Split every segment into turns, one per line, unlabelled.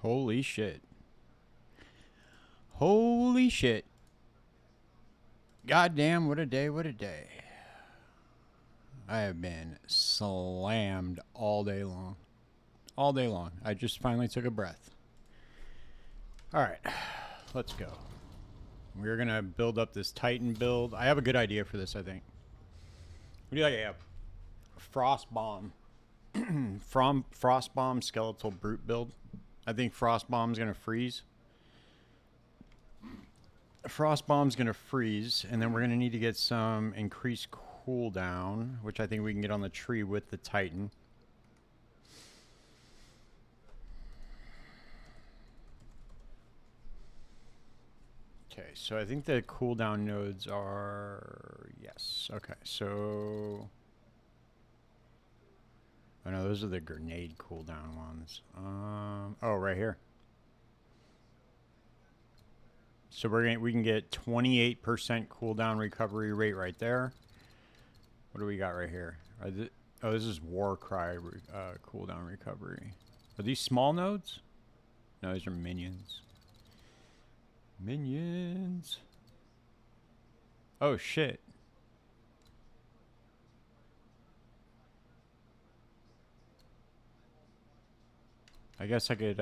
Holy shit. Holy shit. Goddamn, what a day, what a day. I have been slammed all day long. All day long. I just finally took a breath. Alright, let's go. We're gonna build up this Titan build. I have a good idea for this, I think. What do you like? Yeah. Frost Bomb. From Frost Bomb Skeletal Brute build. I think Frost Bomb's gonna freeze. Frost Bomb's gonna freeze, and then we're gonna need to get some increased cooldown, which I think we can get on the tree with the Titan. Okay, so I think the cooldown nodes are... Yes, okay, so... Oh no, those are the grenade cooldown ones. Oh, right here. So we can get 28% cooldown recovery rate right there. What do we got right here? Oh, this is Warcry cooldown recovery. Are these small nodes? No, these are minions. Minions. Oh shit. I guess I could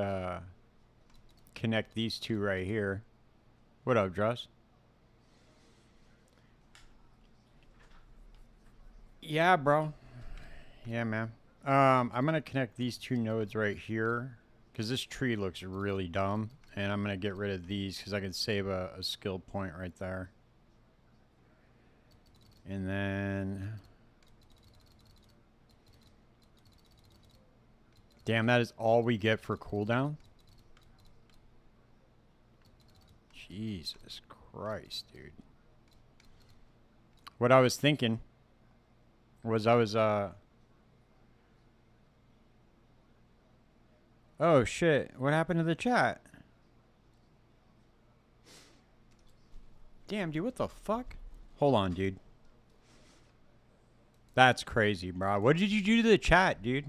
connect these two right here. What up, Druss? Yeah, bro. Yeah, man. I'm gonna connect these two nodes right here because this tree looks really dumb, and I'm gonna get rid of these because I can save a skill point right there. And then, damn, that is all we get for cooldown. Jesus Christ, dude. What I was thinking was oh shit, what happened to the chat? Damn, dude, what the fuck? Hold on, dude. That's crazy, bro. What did you do to the chat, dude?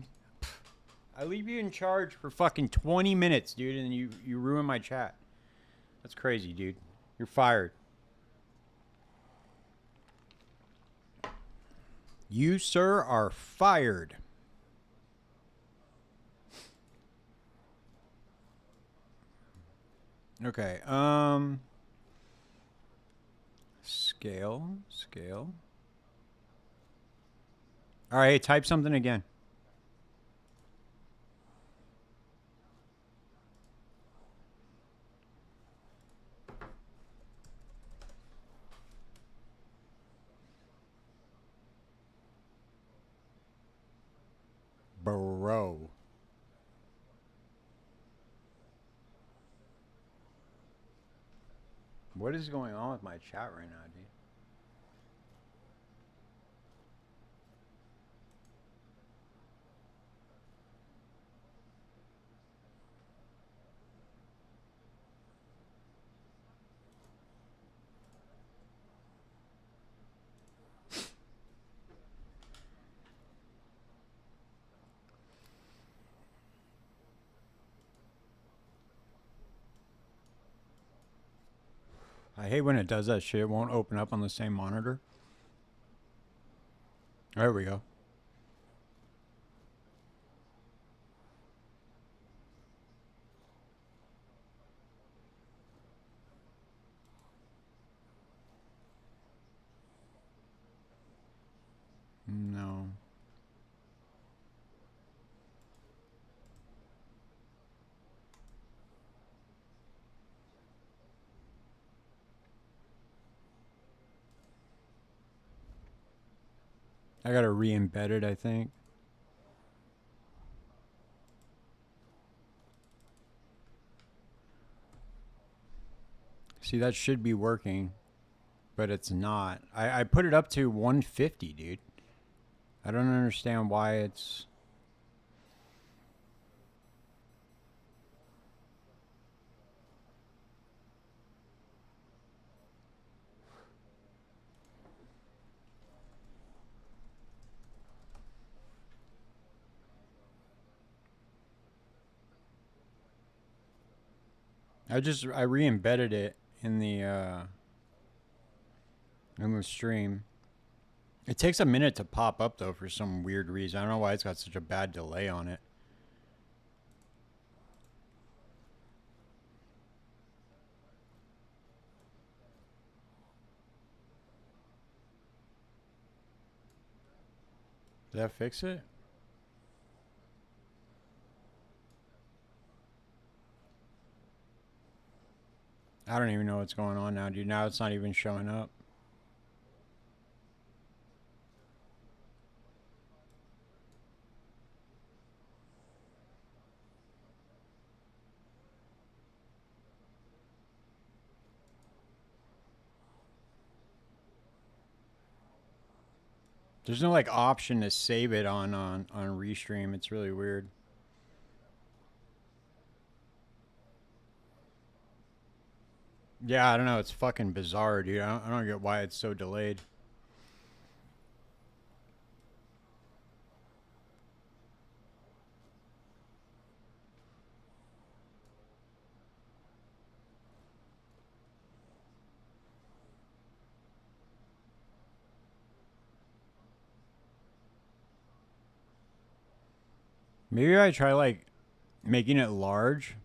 I leave you in charge for fucking 20 minutes, dude, and you ruin my chat. That's crazy, dude. You're fired. You, sir, are fired. Okay, scale. All right, hey, type something again. Bro. What is going on with my chat right now, dude? I hate when it does that shit. It won't open up on the same monitor. There we go. No. I gotta re-embed it, I think. See, that should be working, but it's not. I put it up to 150, dude. I don't understand why it's... I re-embedded it in the stream. It takes a minute to pop up though for some weird reason. I don't know why it's got such a bad delay on it. Did that fix it? I don't even know what's going on now, dude. Now it's not even showing up. There's no like option to save it on Restream. It's really weird. Yeah, I don't know. It's fucking bizarre, dude. I don't get why it's so delayed. Maybe I try like making it large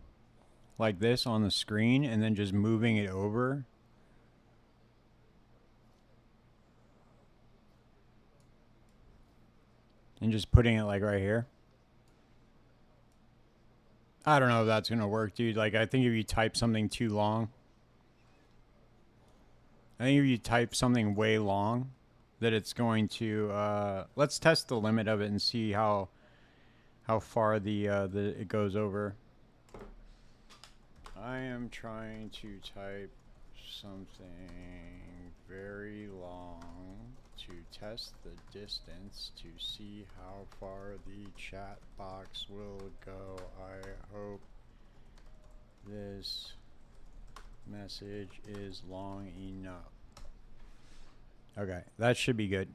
like this on the screen and then just moving it over. And just putting it like right here. I don't know if that's gonna work, dude. Like, I think if you type something too long, I think if you type something way long, that it's going to. Let's test the limit of it and see how far the it goes over. I am trying to type something very long to test the distance to see how far the chat box will go. I hope this message is long enough. Okay, that should be good.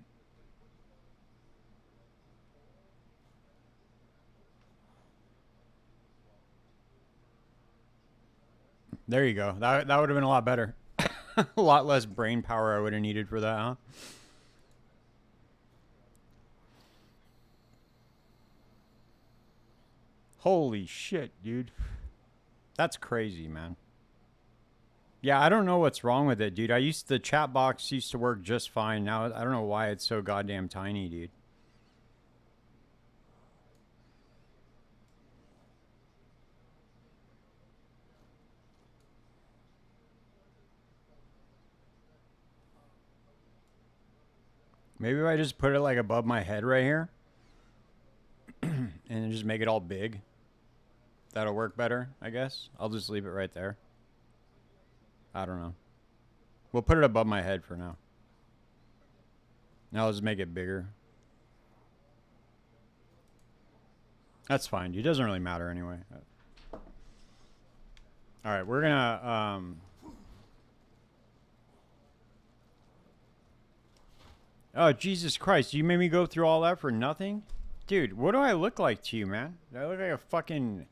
There you go. That would have been a lot better. A lot less brain power I would have needed for that, huh? Holy shit, dude. That's crazy, man. Yeah, I don't know what's wrong with it, dude. The chat box used to work just fine. Now I don't know why it's so goddamn tiny, dude. Maybe if I just put it like above my head right here and then just make it all big. That'll work better, I guess. I'll just leave it right there. I don't know. We'll put it above my head for now. Now I'll just make it bigger. That's fine, dude. It doesn't really matter anyway. Alright, we're gonna Oh, Jesus Christ. You made me go through all that for nothing? Dude, what do I look like to you, man? Do I look like a fucking...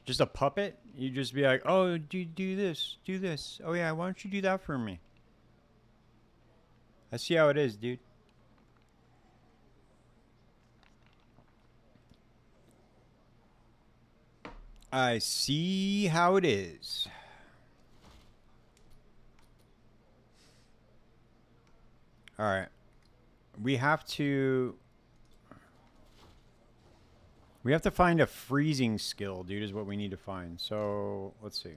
just a puppet? You just be like, oh, do this, do this. Oh, yeah, why don't you do that for me? I see how it is, dude. I see how it is. Alright. We have to find a freezing skill, dude, is what we need to find. So, let's see.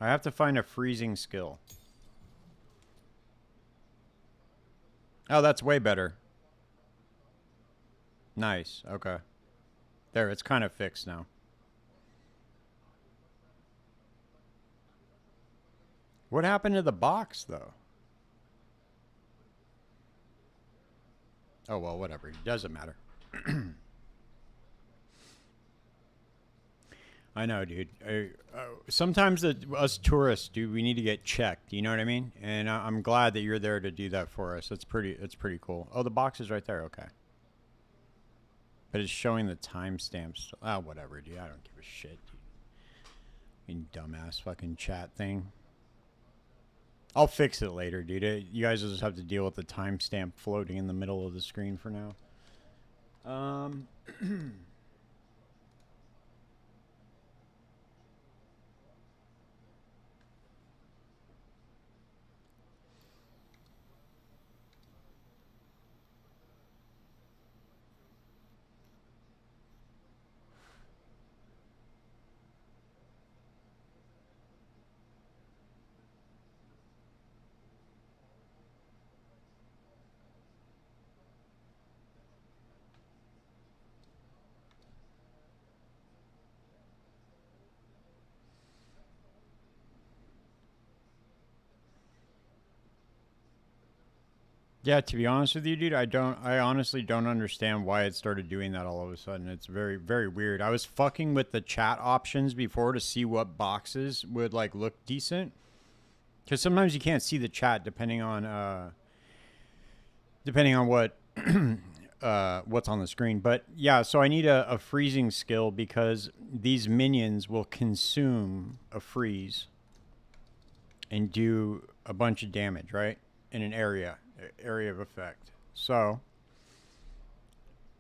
I have to find a freezing skill. Oh, that's way better. Nice. Okay. There, it's kind of fixed now. What happened to the box, though? Oh, well, whatever. It doesn't matter. I know, dude. Sometimes us tourists, dude, we need to get checked. You know what I mean? And I'm glad that you're there to do that for us. It's pretty cool. Oh, the box is right there. Okay. but it's showing the timestamps. Ah, whatever, dude. I don't give a shit, dude. You dumbass fucking chat thing. I'll fix it later, dude. You guys will just have to deal with the timestamp floating in the middle of the screen for now. Yeah, to be honest with you, dude, I honestly don't understand why it started doing that all of a sudden. It's very, very weird. I was fucking with the chat options before to see what boxes would like look decent. Because sometimes you can't see the chat depending on what what's on the screen. But yeah, so I need a freezing skill because these minions will consume a freeze and do a bunch of damage, right? In an area of effect. So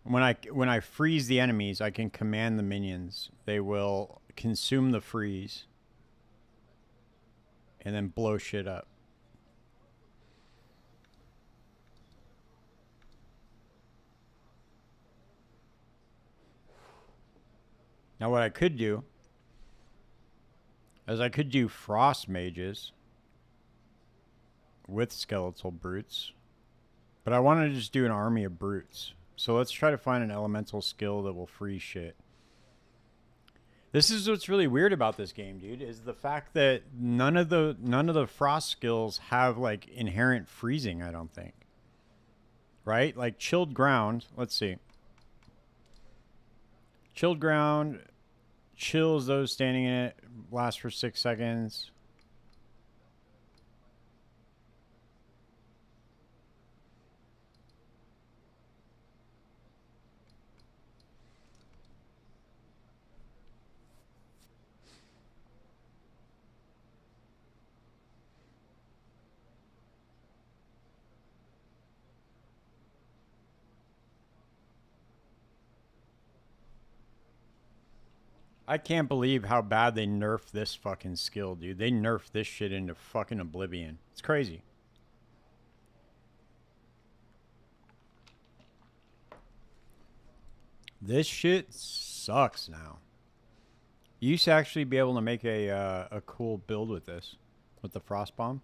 when I freeze the enemies, I can command the minions. They will consume the freeze and then blow shit up. Now what I could do is I could do frost mages with skeletal brutes, but I want to just do an army of brutes. So let's try to find an elemental skill that will freeze shit. This is what's really weird about this game, dude, is the fact that none of the frost skills have like inherent freezing, I don't think. Right? Like chilled ground, let's see. Chilled ground chills those standing in it, lasts for 6 seconds. I can't believe how bad they nerfed this fucking skill, dude. They nerfed this shit into fucking oblivion. It's crazy. This shit sucks now. You used to actually be able to make a cool build with this, with the frost bomb.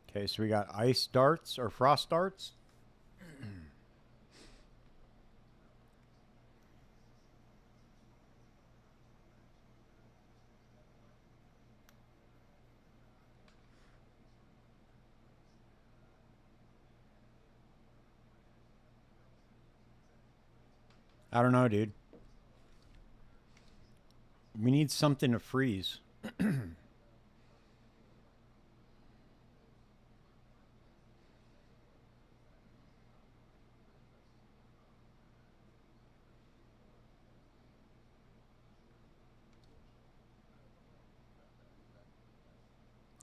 Okay, so we got ice darts or frost darts. I don't know, dude. We need something to freeze. I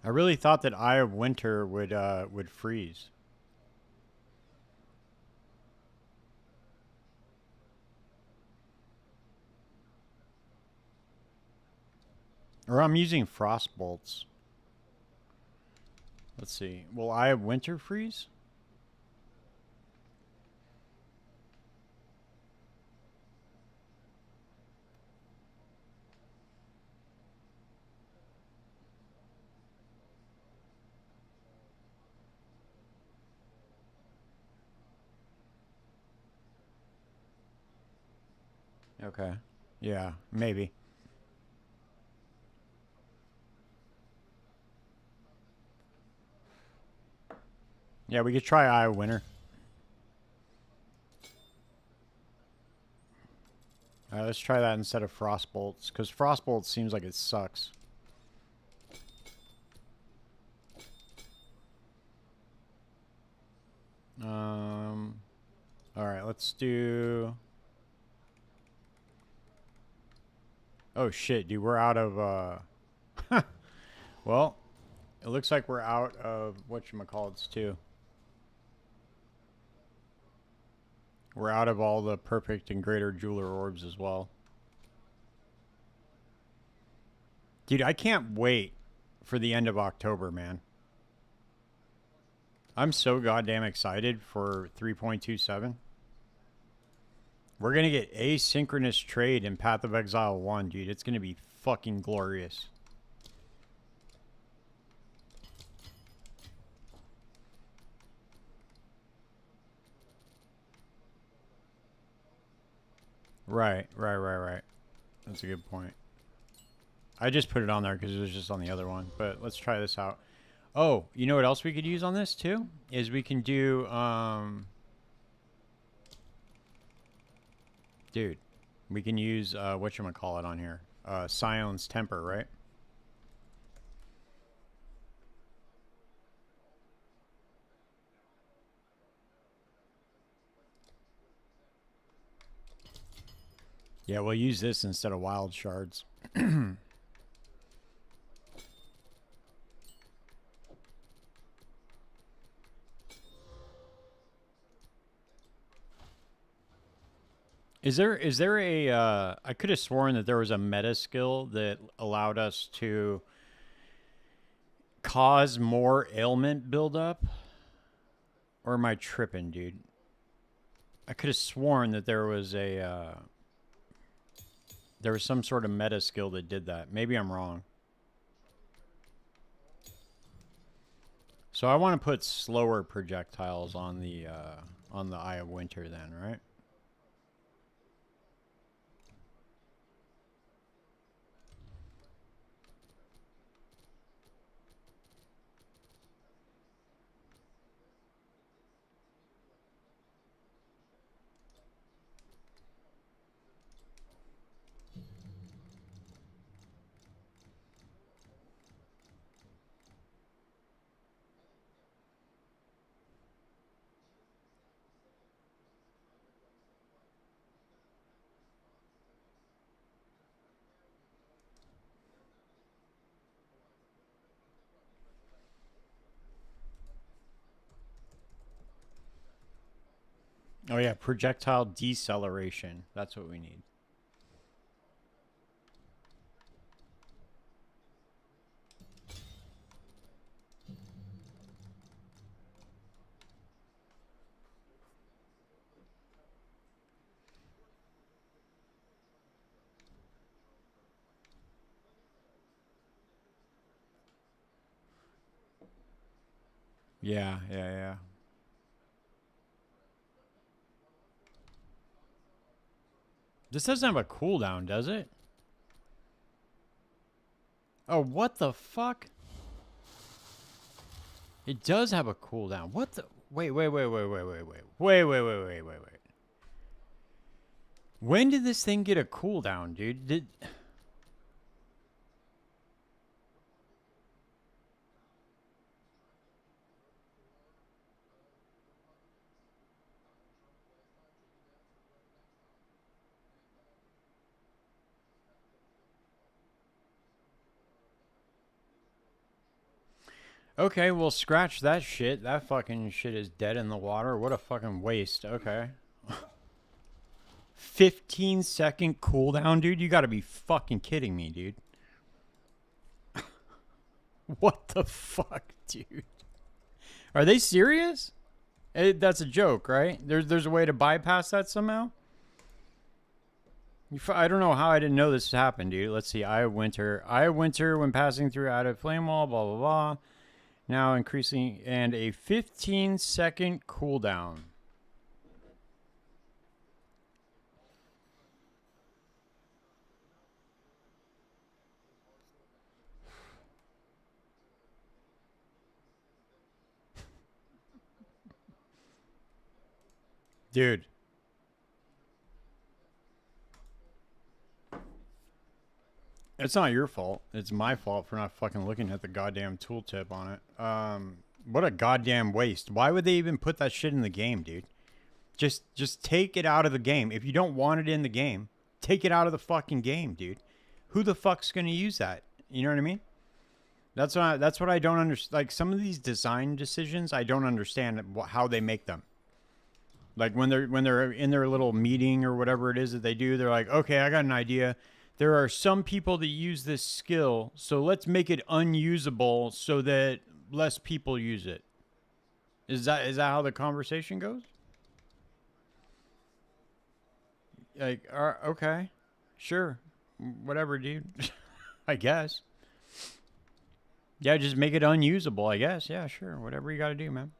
really thought that Eye of Winter would freeze. Or I'm using frost bolts. Let's see. Will Eye of Winter freeze? Okay. Yeah, maybe. Yeah, we could try Eye of Winter. Alright, let's try that instead of Frost Bolts, because Frost Bolts seems like it sucks. Alright, let's do... Oh shit, dude, we're out of, well, it looks like we're out of whatchamacallits too. We're out of all the perfect and greater jeweler orbs as well. Dude, I can't wait for the end of October, man. I'm so goddamn excited for 3.27. We're going to get asynchronous trade in Path of Exile 1, dude. It's going to be fucking glorious. Right. That's a good point. I just put it on there because it was just on the other one. But let's try this out. Oh, you know what else we could use on this too? Is we can do, dude, we can use, whatchamacallit on here. Sion's Temper, right? Yeah, we'll use this instead of wild shards. Is there a I could have sworn that there was a meta skill that allowed us to cause more ailment buildup? Or am I tripping, dude? I could have sworn that there was a there was some sort of meta skill that did that. Maybe I'm wrong. So I want to put slower projectiles on the Eye of Winter then, right? Oh yeah, projectile deceleration. That's what we need. Yeah. This doesn't have a cooldown, does it? Oh, what the fuck? It does have a cooldown. What the? Wait. When did this thing get a cooldown, dude? Did... Okay, well, scratch that shit. That fucking shit is dead in the water. What a fucking waste. Okay. 15-second cooldown, dude? You gotta be fucking kidding me, dude. What the fuck, dude? Are they serious? That's a joke, right? There's a way to bypass that somehow? I don't know how I didn't know this happened, dude. Let's see. Eye of Winter. Eye of Winter when passing through out of flame wall, blah, blah, blah. Now increasing, and a 15-second cooldown. Dude. It's not your fault. It's my fault for not fucking looking at the goddamn tooltip on it. What a goddamn waste. Why would they even put that shit in the game, dude? Just take it out of the game. If you don't want it in the game, take it out of the fucking game, dude. Who the fuck's gonna use that? You know what I mean? That's what I don't understand. Like some of these design decisions, I don't understand how they make them. Like when they're in their little meeting or whatever it is that they do, they're like, okay, I got an idea. There are some people that use this skill, so let's make it unusable so that less people use it. Is that how the conversation goes? Like, okay, sure, whatever, dude. I guess. Yeah, just make it unusable, I guess. Yeah, sure, whatever you got to do, man.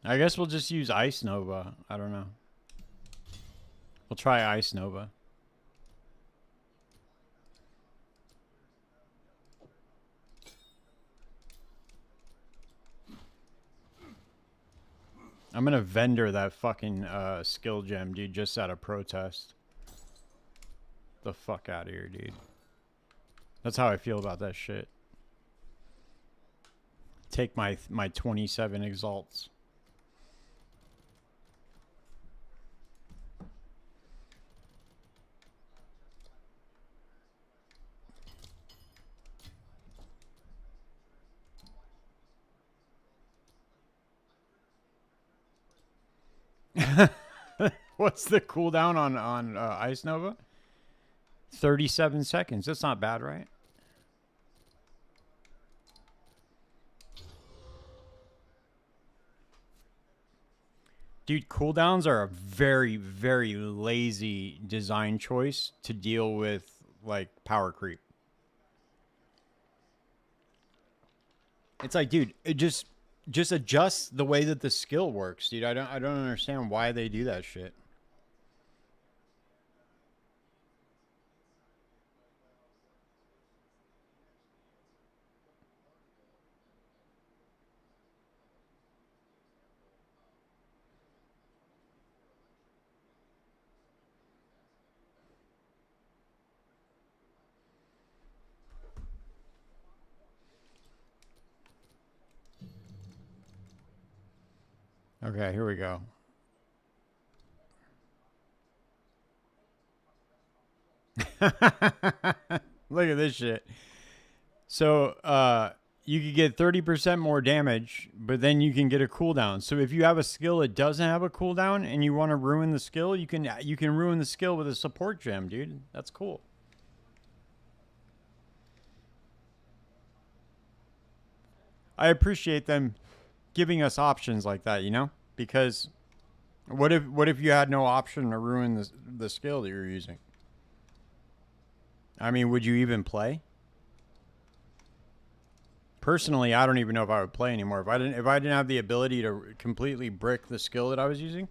I guess we'll just use Ice Nova. I don't know. We'll try Ice Nova. I'm gonna vendor that fucking skill gem, dude, just out of protest. The fuck out of here, dude. That's how I feel about that shit. Take my 27 exalts. What's the cooldown on Ice Nova? 37 seconds. That's not bad, right? Dude, cooldowns are a very, very lazy design choice to deal with, like, power creep. It's like, dude, it just adjust the way that the skill works, dude. I don't understand why they do that shit. Okay, here we go. Look at this shit. So, you could get 30% more damage, but then you can get a cooldown. So if you have a skill that doesn't have a cooldown and you want to ruin the skill, you can ruin the skill with a support gem, dude. That's cool. I appreciate them giving us options like that, you know? Because what if you had no option to ruin the skill that you're using? I mean, would you even play? Personally, I don't even know if I would play anymore. If I didn't have the ability to completely brick the skill that I was using,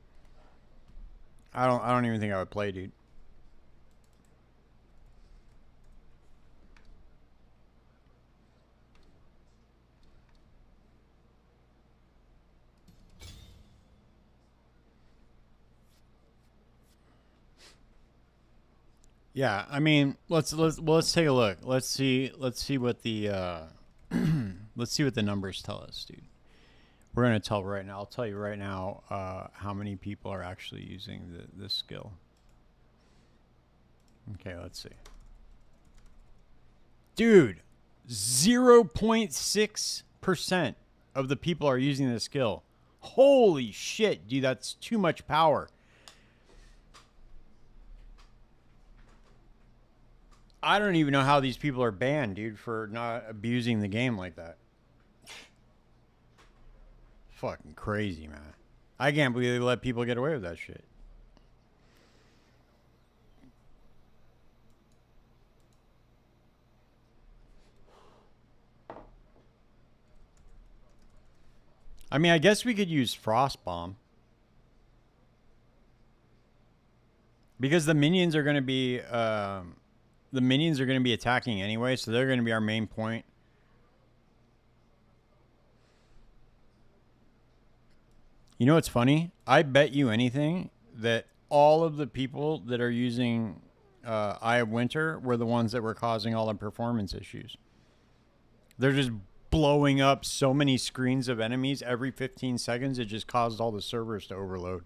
I don't even think I would play, dude. Yeah, I mean, let's take a look. Let's see what the let's see what the numbers tell us, dude. We're gonna tell right now. I'll tell you right now how many people are actually using this skill. Okay, let's see. Dude, 0.6% of the people are using this skill. Holy shit, dude, that's too much power. I don't even know how these people are banned, dude, for not abusing the game like that. Fucking crazy, man. I can't believe they let people get away with that shit. I mean, I guess we could use Frost Bomb. Because the minions are going to be attacking anyway, so they're going to be our main point. You know what's funny? I bet you anything that all of the people that are using Eye of Winter were the ones that were causing all the performance issues. They're just blowing up so many screens of enemies every 15 seconds. It just caused all the servers to overload.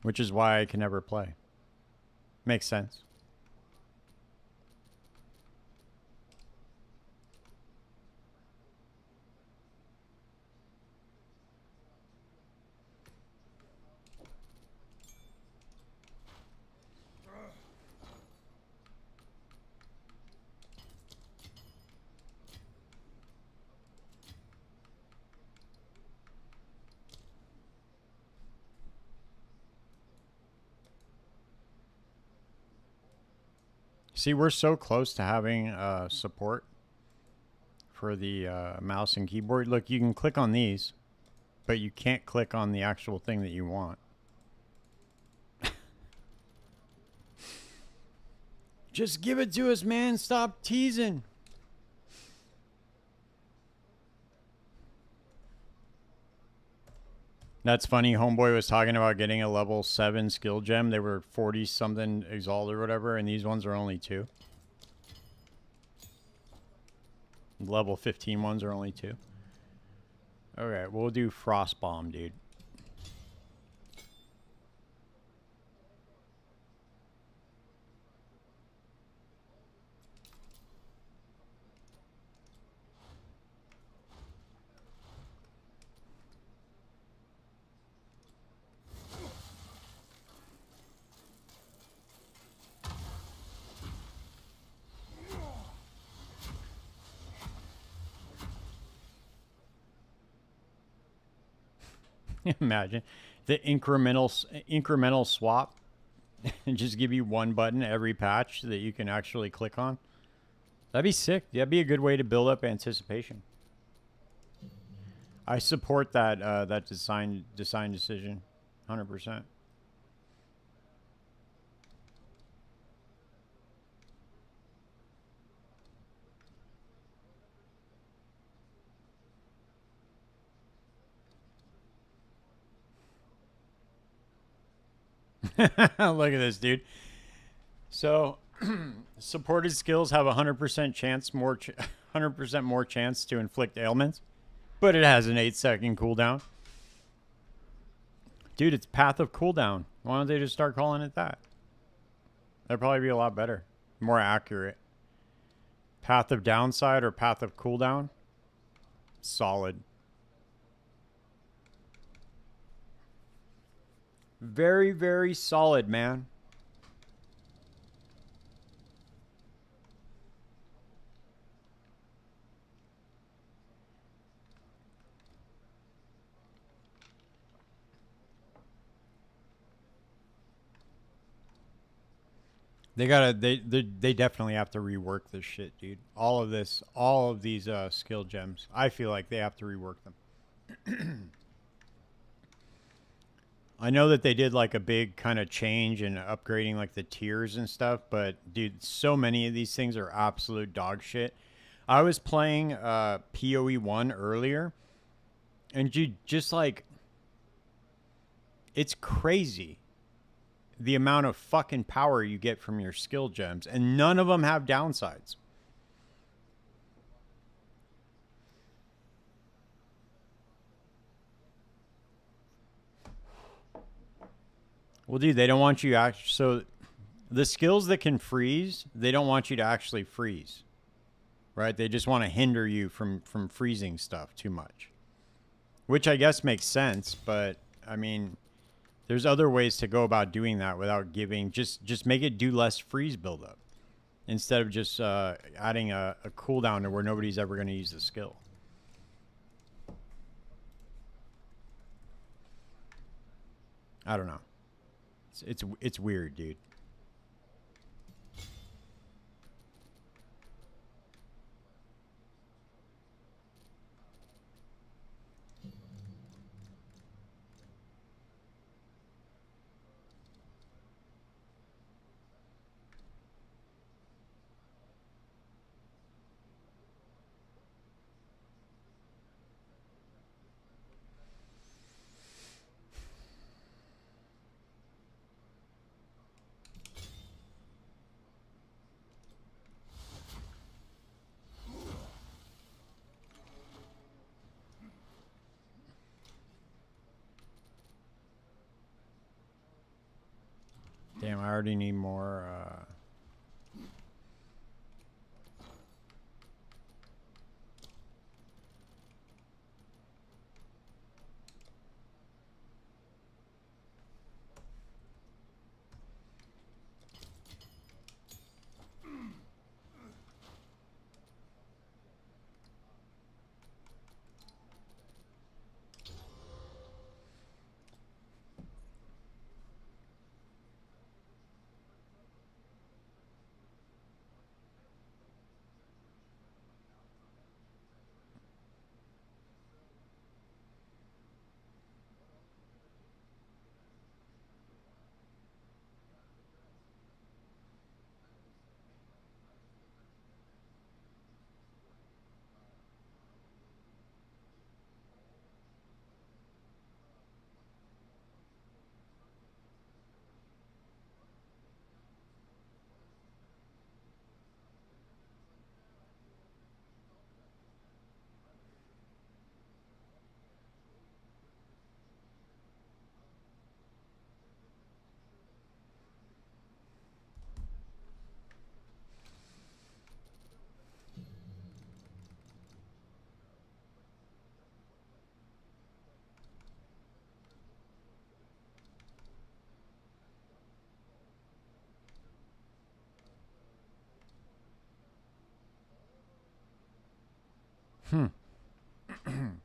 Which is why I can never play. Makes sense. See, we're so close to having support for the mouse and keyboard. Look, you can click on these, but you can't click on the actual thing that you want. Just give it to us, man. Stop teasing. That's funny. Homeboy was talking about getting a level 7 skill gem. They were 40 something Exalt or whatever, and these ones are only 2. Level 15 ones are only 2. Okay, we'll do Frost Bomb, dude. Imagine the incremental swap and just give you one button every patch that you can actually click on. That'd be sick. That'd be a good way to build up anticipation. I support that that design decision, 100%. Look at this, dude. So, supported skills have 100% chance 100% more chance to inflict ailments, but it has an 8-second cooldown. Dude, it's Path of Cooldown. Why don't they just start calling it that? That'd probably be a lot better, more accurate. Path of Downside or Path of Cooldown? Solid. Very, very solid, man. They definitely have to rework this shit, dude. All of these skill gems. I feel like they have to rework them. I know that they did like a big kind of change in upgrading like the tiers and stuff, but dude, so many of these things are absolute dog shit. I was playing PoE 1 earlier, and dude, just like it's crazy the amount of fucking power you get from your skill gems, and none of them have downsides. Well, dude, they don't want you actually. So, the skills that can freeze, they don't want you to actually freeze, right? They just want to hinder you from freezing stuff too much, which I guess makes sense. But I mean, there's other ways to go about doing that without giving. Just make it do less freeze buildup instead of just adding a cooldown to where nobody's ever going to use the skill. I don't know. It's weird, dude. Damn, I already need more,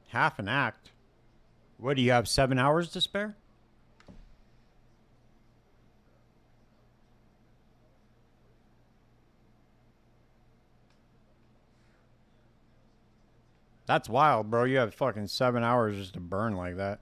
half an act. What, do you have 7 hours to spare? That's wild, bro. You have fucking 7 hours just to burn like that.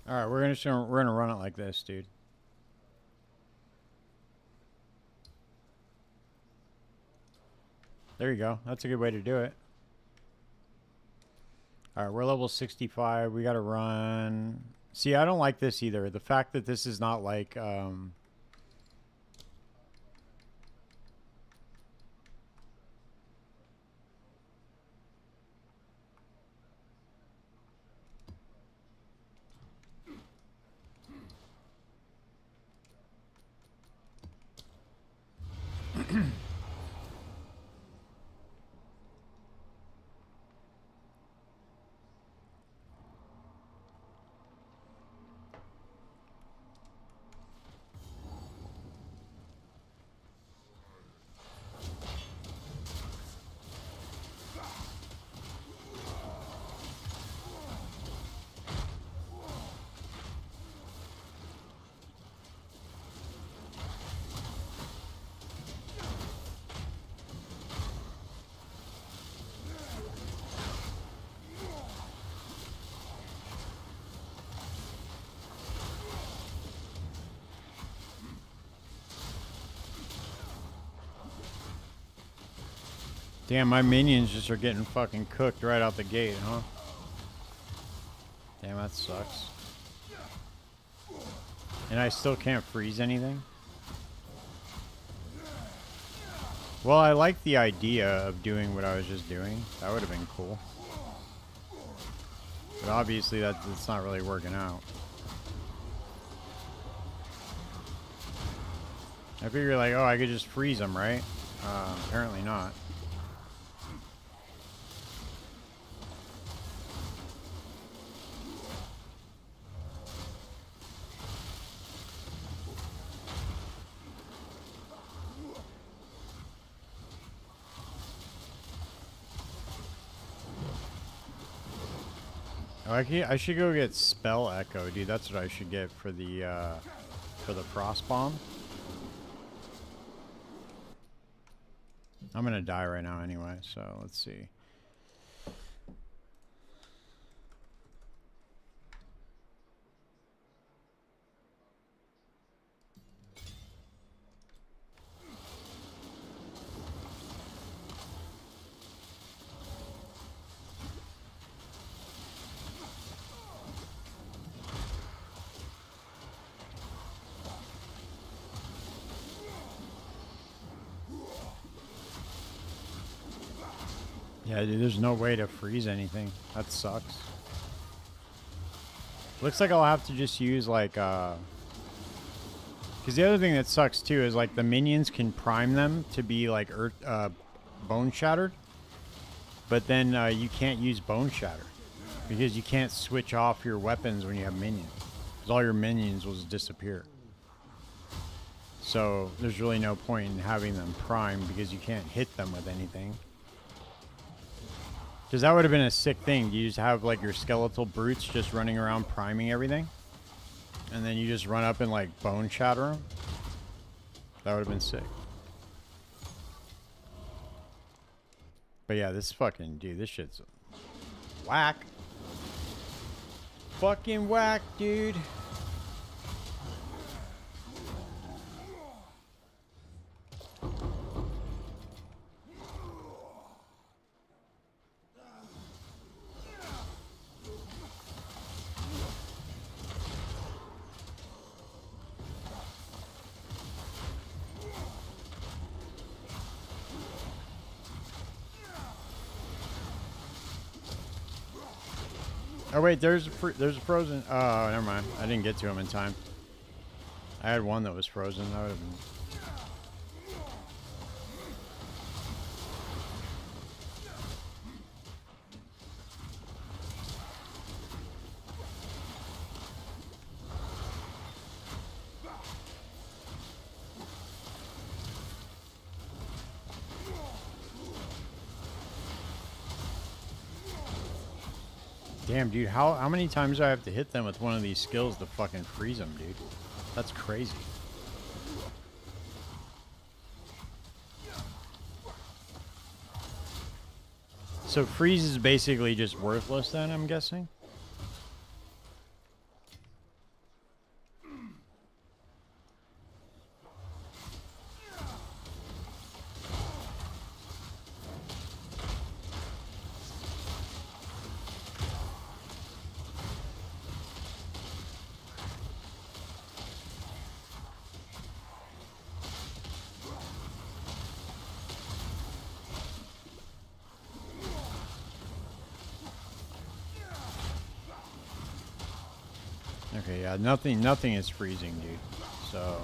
All right, we're gonna run it like this, dude. There you go. That's a good way to do it. All right, we're level 65. We got to run. See, I don't like this either. The fact that this is not like damn, my minions just are getting fucking cooked right out the gate, huh? Damn, that sucks. And I still can't freeze anything? Well, I like the idea of doing what I was just doing. That would have been cool. But obviously that's not really working out. I figure like, oh, I could just freeze them, right? Apparently not. Oh, I should go get Spell Echo, dude. That's what I should get for the Frost Bomb. I'm gonna die right now anyway, so let's see. Yeah, dude, there's no way to freeze anything. That sucks. Looks like I'll have to just use like because the other thing that sucks too is like the minions can prime them to be like bone shattered, but then you can't use bone shatter because you can't switch off your weapons when you have minions. Because all your minions will just disappear. So there's really no point in having them primed because you can't hit them with anything. Because that would have been a sick thing. You just have like your skeletal brutes just running around priming everything. And then you just run up and like bone shatter them. That would have been sick. But yeah, this fucking, dude, this shit's whack. Fucking whack, dude. Oh wait, there's a frozen. Oh, never mind. I didn't get to him in time. I had one that was frozen. That would have been. Damn, dude, how many times do I have to hit them with one of these skills to fucking freeze them, dude? That's crazy. So freeze is basically just worthless then, I'm guessing? Okay, yeah, nothing is freezing, dude. So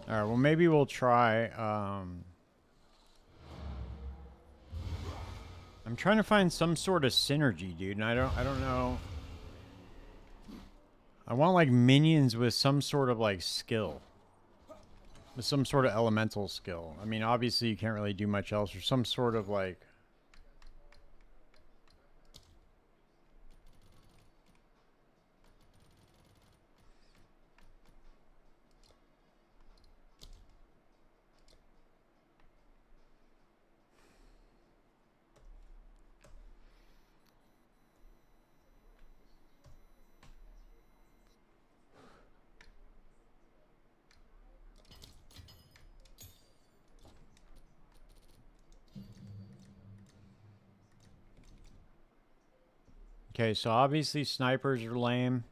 alright, well maybe we'll try I'm trying to find some sort of synergy, dude, and I don't know. I want like minions with some sort of like skill. With some sort of elemental skill. I mean, obviously you can't really do much else, or some sort of like... Okay, so obviously snipers are lame.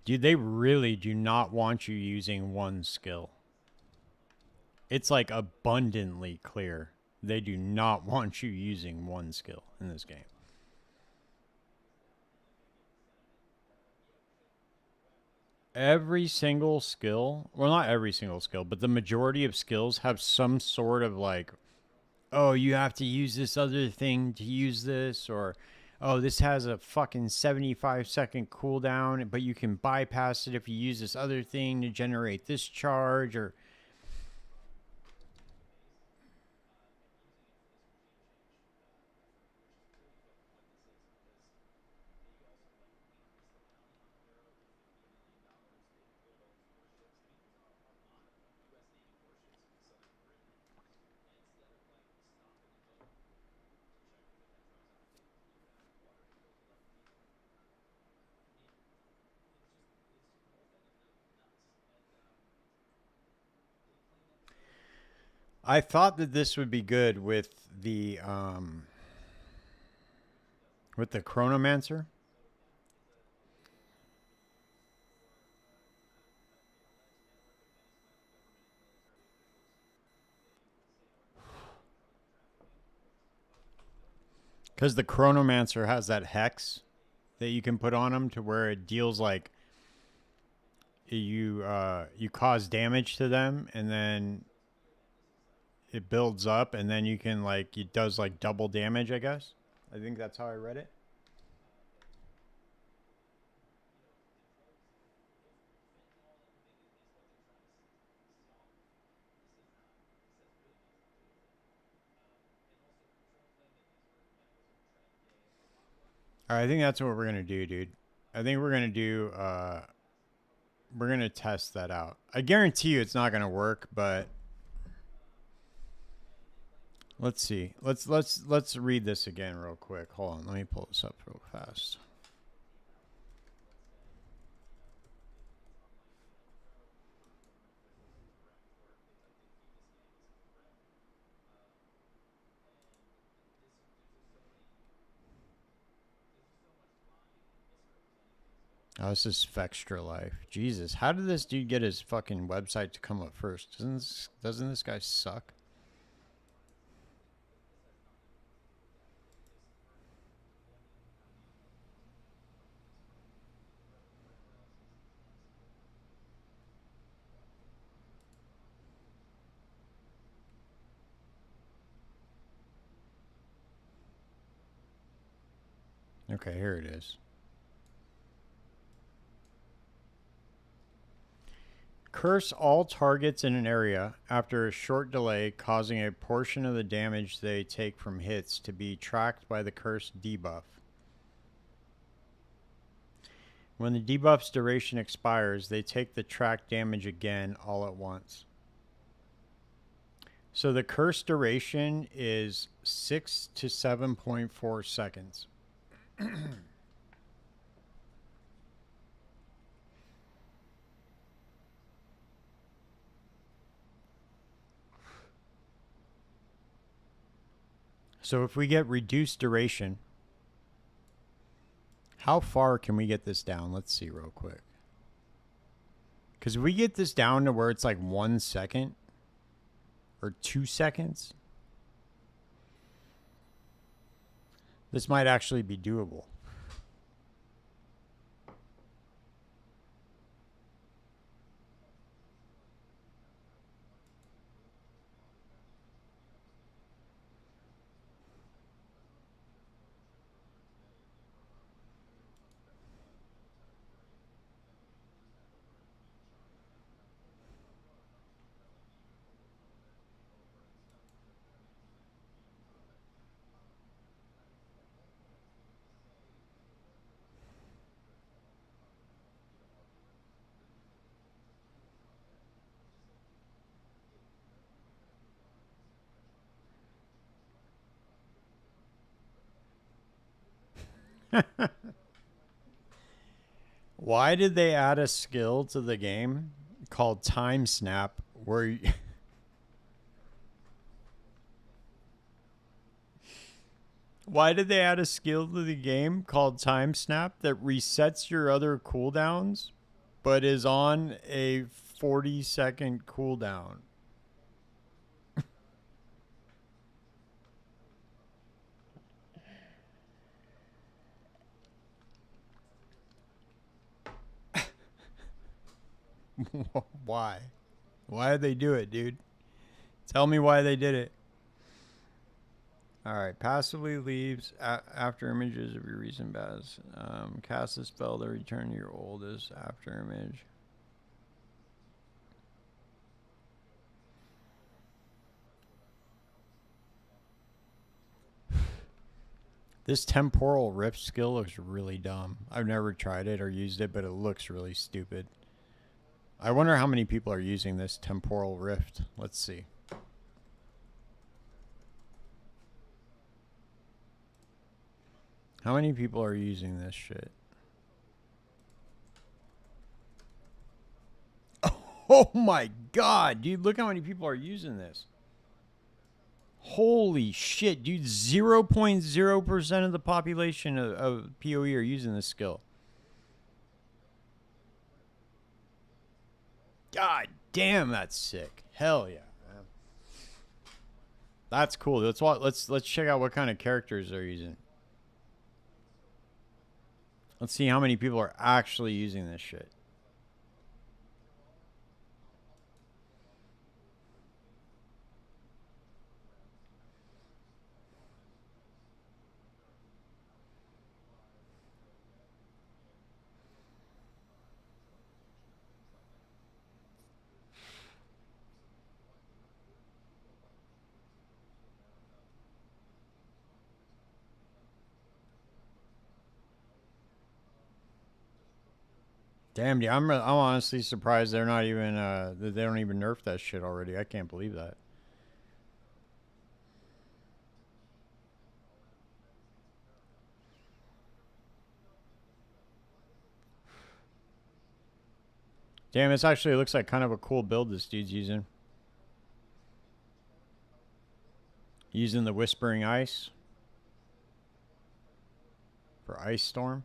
Dude, they really do not want you using one skill. It's like abundantly clear. They do not want you using one skill in this game. Every single skill, well, not every single skill, but the majority of skills have some sort of like, oh, you have to use this other thing to use this, or oh, this has a fucking 75-second cooldown, but you can bypass it if you use this other thing to generate this charge, or I thought that this would be good with the Chronomancer. Because the Chronomancer has that hex that you can put on them to where it deals like you cause damage to them, and then it builds up, and then you can like it does like double damage, I guess. I think that's how I read it. All right, I think that's what we're gonna do, dude. I think we're gonna test that out. I guarantee you it's not gonna work, but let's see. Let's read this again real quick. Hold on, let me pull this up real fast. Oh, this is Vextra Life. Jesus, how did this dude get his fucking website to come up first? Doesn't this guy suck? Okay, here it is. Curse all targets in an area after a short delay, causing a portion of the damage they take from hits to be tracked by the curse debuff. When the debuff's duration expires, they take the track damage again all at once. So the curse duration is 6 to 7.4 seconds. So if we get reduced duration, how far can we get this down? Let's see real quick. Because if we get this down to where it's like 1 second or 2 seconds, this might actually be doable. Why did they add a skill to the game called Time Snap where you Why did they add a skill to the game called Time Snap that resets your other cooldowns but is on a 40-second cooldown. Why? Why did they do it, dude? Tell me why they did it. Alright, passively leaves after images of your recent battles. Cast a spell to return to your oldest after image. This temporal rift skill looks really dumb. I've never tried it or used it, but it looks really stupid. I wonder how many people are using this temporal rift. Let's see. How many people are using this shit? Oh my god, dude, look how many people are using this. Holy shit, dude, 0.0% of the population of PoE are using this skill. God damn, that's sick. Hell yeah, man. That's cool. Let's check out what kind of characters they're using. Let's see how many people are actually using this shit. Damn, dude, I'm honestly surprised they're not even they don't even nerf that shit already. I can't believe that. Damn, this actually looks like kind of a cool build this dude's using. Using the Whispering Ice for Ice Storm.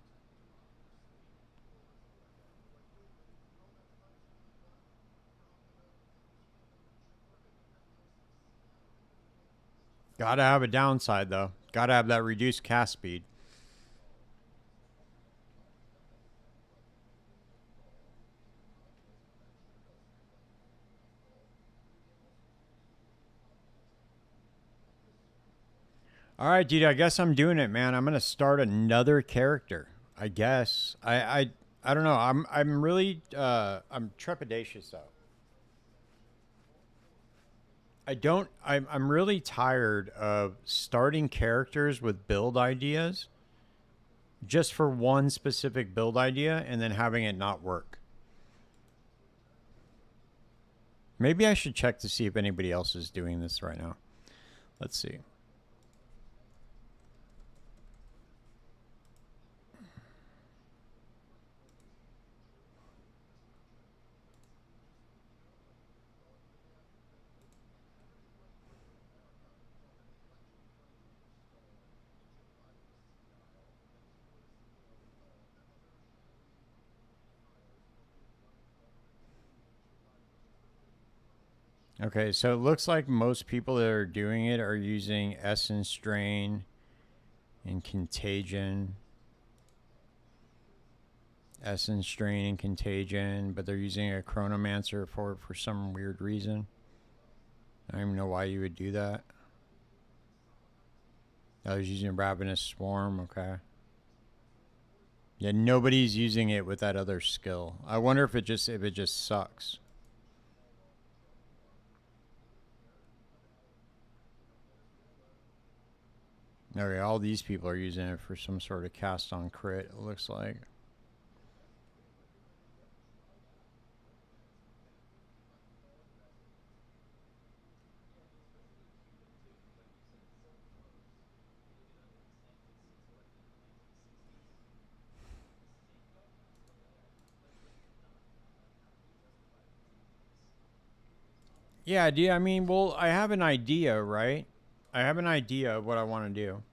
Gotta have a downside, though. Gotta have that reduced cast speed. All right, dude. I guess I'm doing it, man. I'm gonna start another character. I guess. I don't know. I'm really I'm trepidatious though. I'm really tired of starting characters with build ideas just for one specific build idea and then having it not work. Maybe I should check to see if anybody else is doing this right now. Let's see. Okay, so it looks like most people that are doing it are using Essence Drain and Contagion. Essence Drain and Contagion, but they're using a Chronomancer for some weird reason. I don't even know why you would do that. I was using Ravenous Swarm, okay. Yeah, nobody's using it with that other skill. I wonder if it just sucks. Okay, all these people are using it for some sort of cast on crit, it looks like. Yeah, dude, I mean, well, I have an idea, right? I have an idea of what I want to do.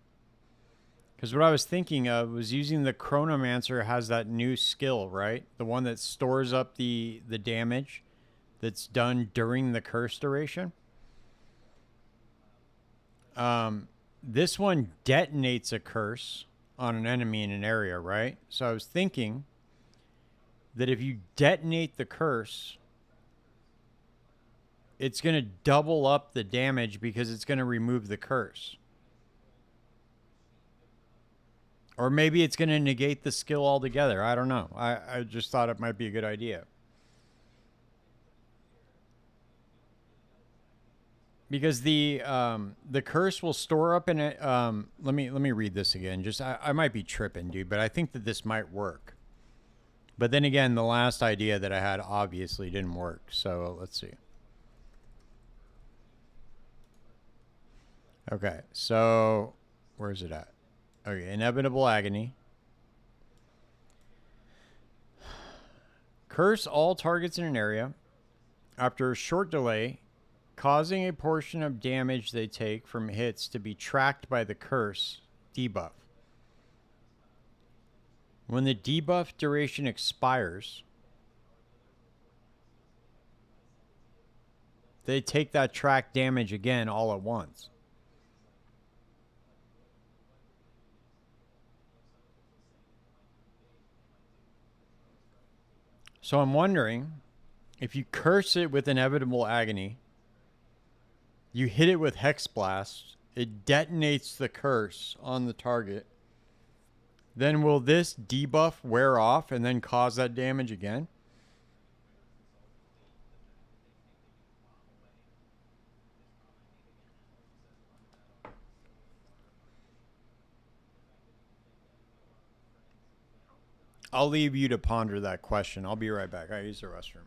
Because what I was thinking of was using the Chronomancer has that new skill, right? The one that stores up the damage that's done during the curse duration. This one detonates a curse on an enemy in an area, right? So I was thinking that if you detonate the curse, it's going to double up the damage because it's going to remove the curse. Or maybe it's going to negate the skill altogether. I don't know. I just thought it might be a good idea. Because the curse will store up in it. Let me read this again. Just I might be tripping, dude, but I think that this might work. But then again, the last idea that I had obviously didn't work. So let's see. Okay, so where's it at? Okay, inevitable agony. Curse all targets in an area after a short delay, causing a portion of damage they take from hits to be tracked by the curse debuff. When the debuff duration expires, they take that track damage again all at once. So I'm wondering if you curse it with inevitable agony, you hit it with Hex Blast, it detonates the curse on the target. Then will this debuff wear off and then cause that damage again? I'll leave you to ponder that question. I'll be right back. I use the restroom.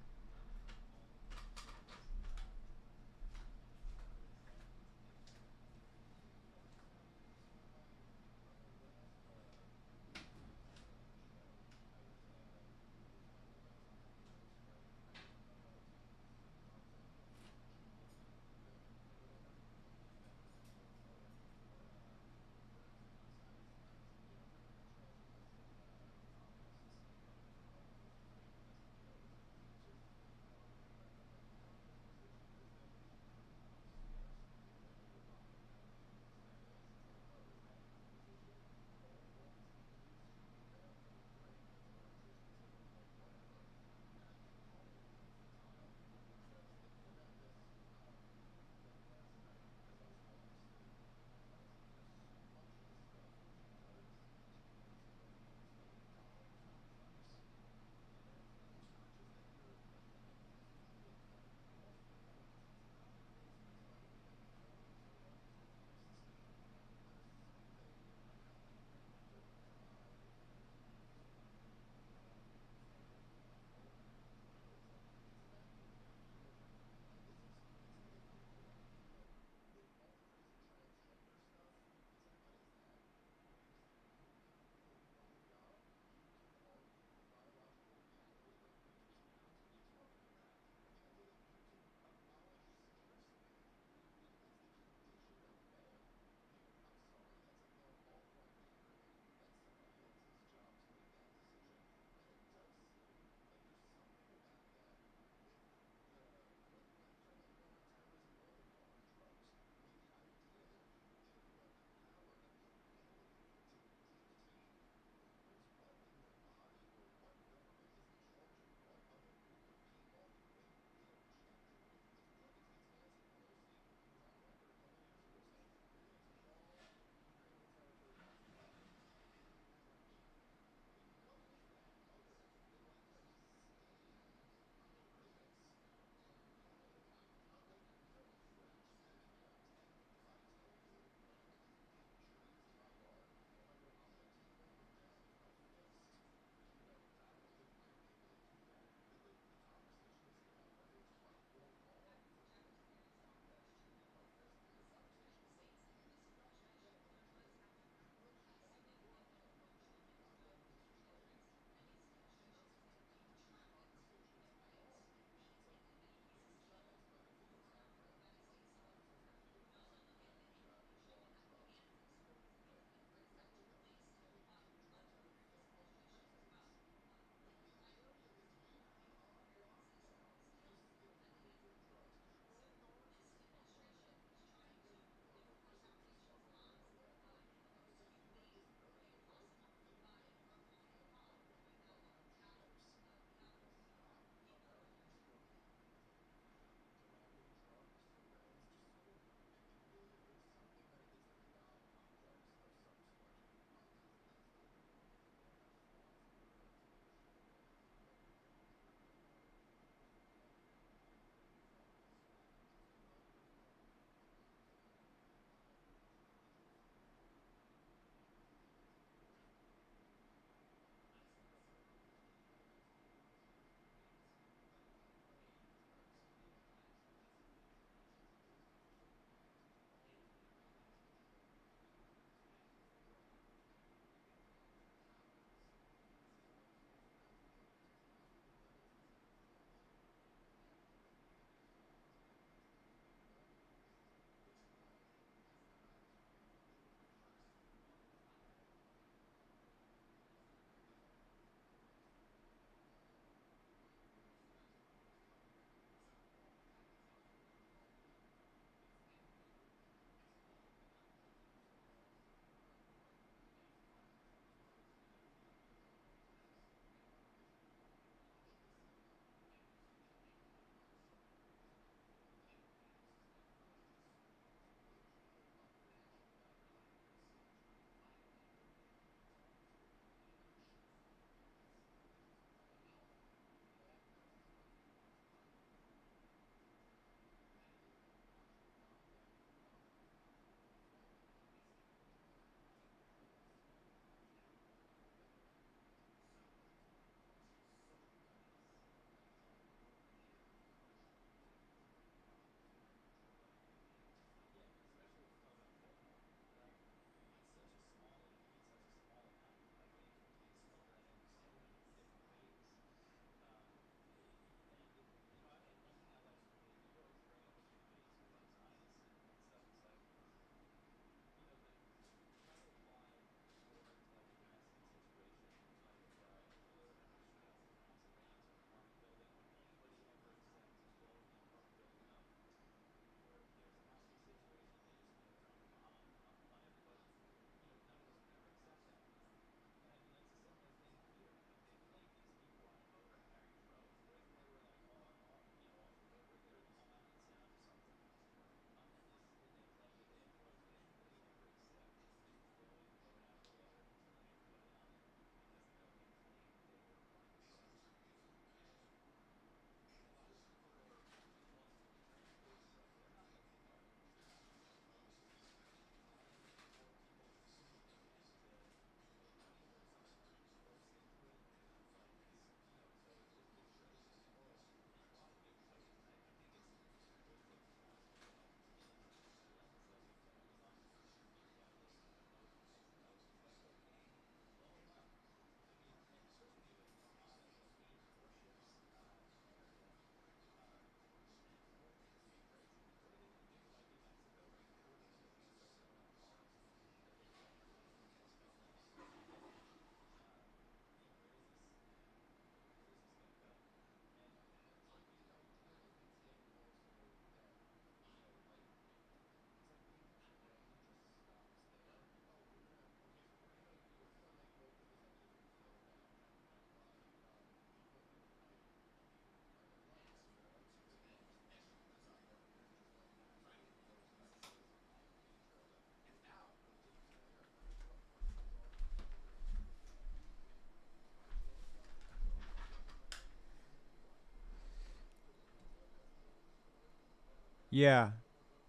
Yeah,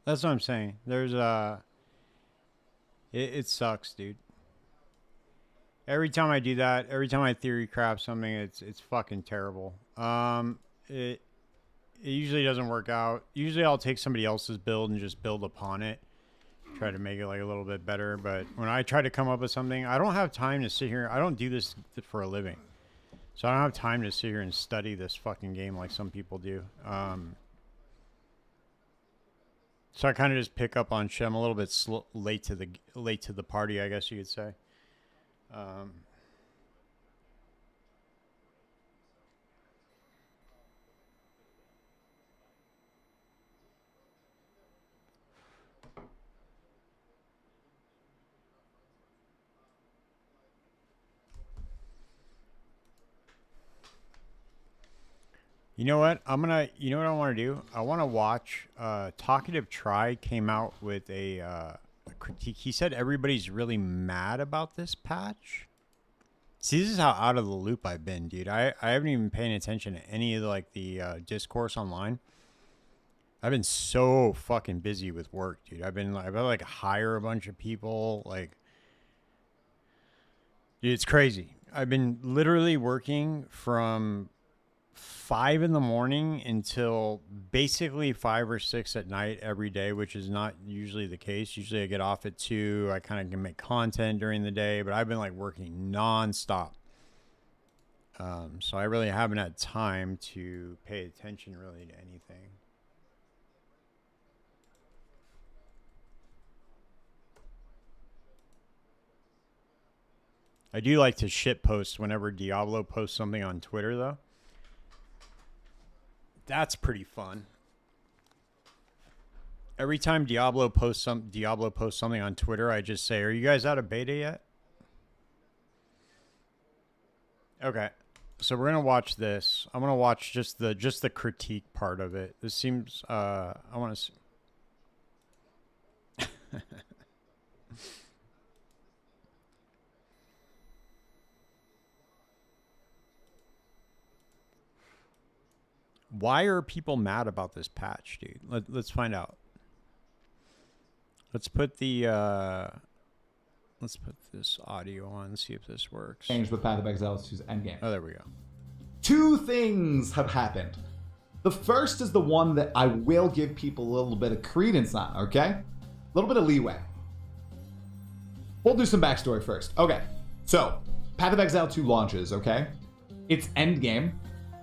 that's what I'm saying. There's it sucks, dude. Every time I do that, every time I theory craft something, it's fucking terrible. It usually doesn't work out. Usually I'll take somebody else's build and just build upon it, try to make it like a little bit better. But when I try to come up with something, I don't have time to sit here. I don't do this for a living, so I don't have time to sit here and study this fucking game like some people do. So I kind of just pick up on shit. I'm a little bit late to the party, I guess you could say. You know what? You know what I want to do? I want to watch, Talkative Try came out with a critique. He said everybody's really mad about this patch. See, this is how out of the loop I've been, dude. I haven't even paying attention to any of the discourse online. I've been so fucking busy with work, dude. I've been like hire a bunch of people, like, dude, it's crazy. I've been literally working from 5 in the morning until basically 5 or 6 at night every day, which is not usually the case. Usually I get off at 2. I kind of can make content during the day, but I've been like working nonstop. So I really haven't had time to pay attention really to anything. I do like to shit post whenever Diablo posts something on Twitter, though. That's pretty fun. Every time Diablo posts something on Twitter, I just say, "Are you guys out of beta yet?" Okay, so we're gonna watch this. I'm gonna watch just the critique part of it. This seems. I want to. Why are people mad about this patch, dude? Let's find out. Let's put this audio on and see if this works.
Change with Path of Exile 2's endgame.
Oh, there we go.
2 things have happened. The first is the one that I will give people a little bit of credence on, okay? A little bit of leeway. We'll do some backstory first. Okay, so Path of Exile 2 launches, okay? Its endgame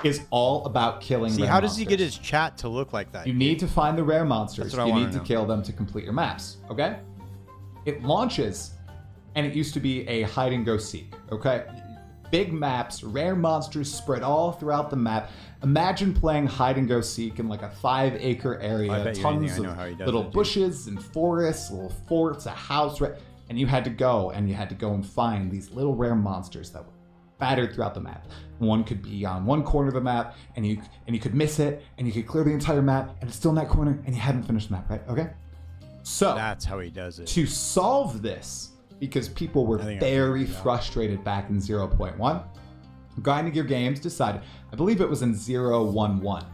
is all about killing
See,
rare
how does
monsters.
he get his chat to look like that?
You need to find the rare monsters.
That's what I
You
wanna
need to
know.
kill them to complete your maps, okay? It launches, and it used to be a hide and go seek, okay? Big maps, rare monsters spread all throughout the map. Imagine playing hide and go seek in like a 5-acre area, tons of little bushes and forests, little forts, a house, right? And you had to go and find these little rare monsters that were battered throughout the map. One could be on one corner of the map, and you could miss it, and you could clear the entire map, and it's still in that corner, and you hadn't finished the map, right? Okay. So
that's how he does it.
To solve this, because people were very frustrated back in 0.1, Grinding Gear Games decided, I believe it was in 0.11.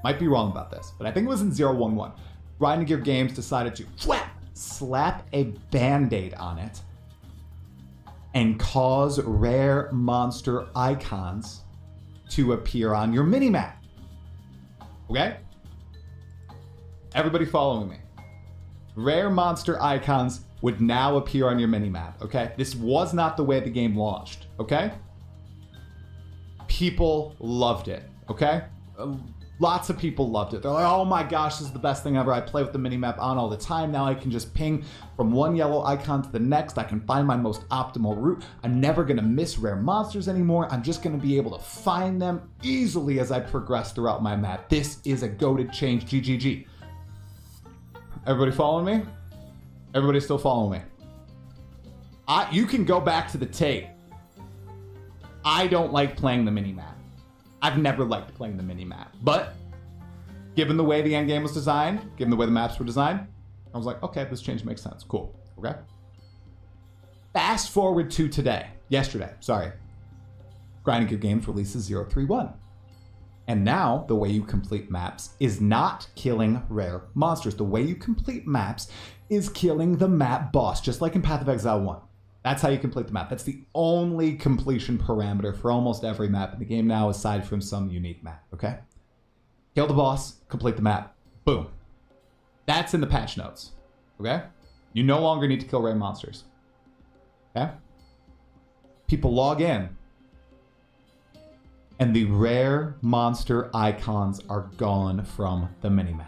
Might be wrong about this, but I think it was in 0.11. Grinding Gear Games decided to slap a band-aid on it and cause rare monster icons to appear on your minimap. Okay? Everybody following me. Rare monster icons would now appear on your minimap, okay? This was not the way the game launched, okay? People loved it, okay? Lots of people loved it. They're like, oh my gosh, this is the best thing ever. I play with the minimap on all the time. Now I can just ping from one yellow icon to the next. I can find my most optimal route. I'm never gonna miss rare monsters anymore. I'm just gonna be able to find them easily as I progress throughout my map. This is a goated change, GGG. Everybody following me? Everybody still following me? You can go back to the tape. I don't like playing the minimap. I've never liked playing the minimap, but given the way the endgame was designed, given the way the maps were designed, I was like, okay, this change makes sense. Cool. Okay. Fast forward to yesterday. Grinding Gear Games releases 0.31. And now the way you complete maps is not killing rare monsters. The way you complete maps is killing the map boss, just like in Path of Exile 1. That's how you complete the map. That's the only completion parameter for almost every map in the game now, aside from some unique map, okay? Kill the boss, complete the map, boom. That's in the patch notes, okay? You no longer need to kill rare monsters, okay? People log in, and the rare monster icons are gone from the minimap.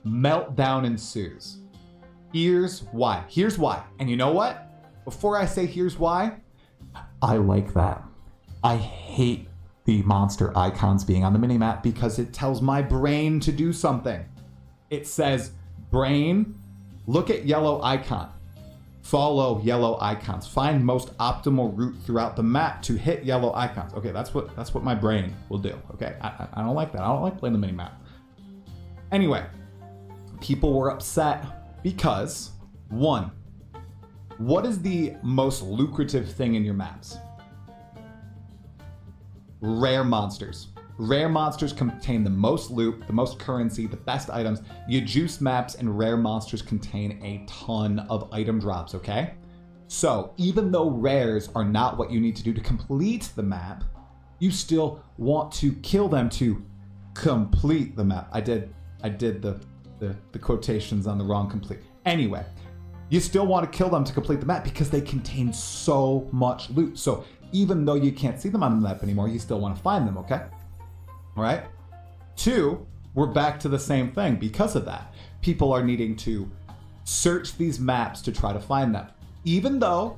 Meltdown ensues. Here's why. Here's why. And you know what? Before I say here's why, I like that. I hate the monster icons being on the minimap because it tells my brain to do something. It says, brain, look at yellow icon. Follow yellow icons. Find most optimal route throughout the map to hit yellow icons. Okay, that's what my brain will do. Okay, I don't like that. I don't like playing the minimap. Anyway, people were upset because, one, what is the most lucrative thing in your maps? Rare monsters. Rare monsters contain the most loot, the most currency, the best items. You juice maps and rare monsters contain a ton of item drops, okay? So even though rares are not what you need to do to complete the map, you still want to kill them to complete the map. I did the quotations on the wrong complete. Anyway, you still want to kill them to complete the map because they contain so much loot. So even though you can't see them on the map anymore, you still want to find them, okay? All right? 2, we're back to the same thing because of that. People are needing to search these maps to try to find them. Even though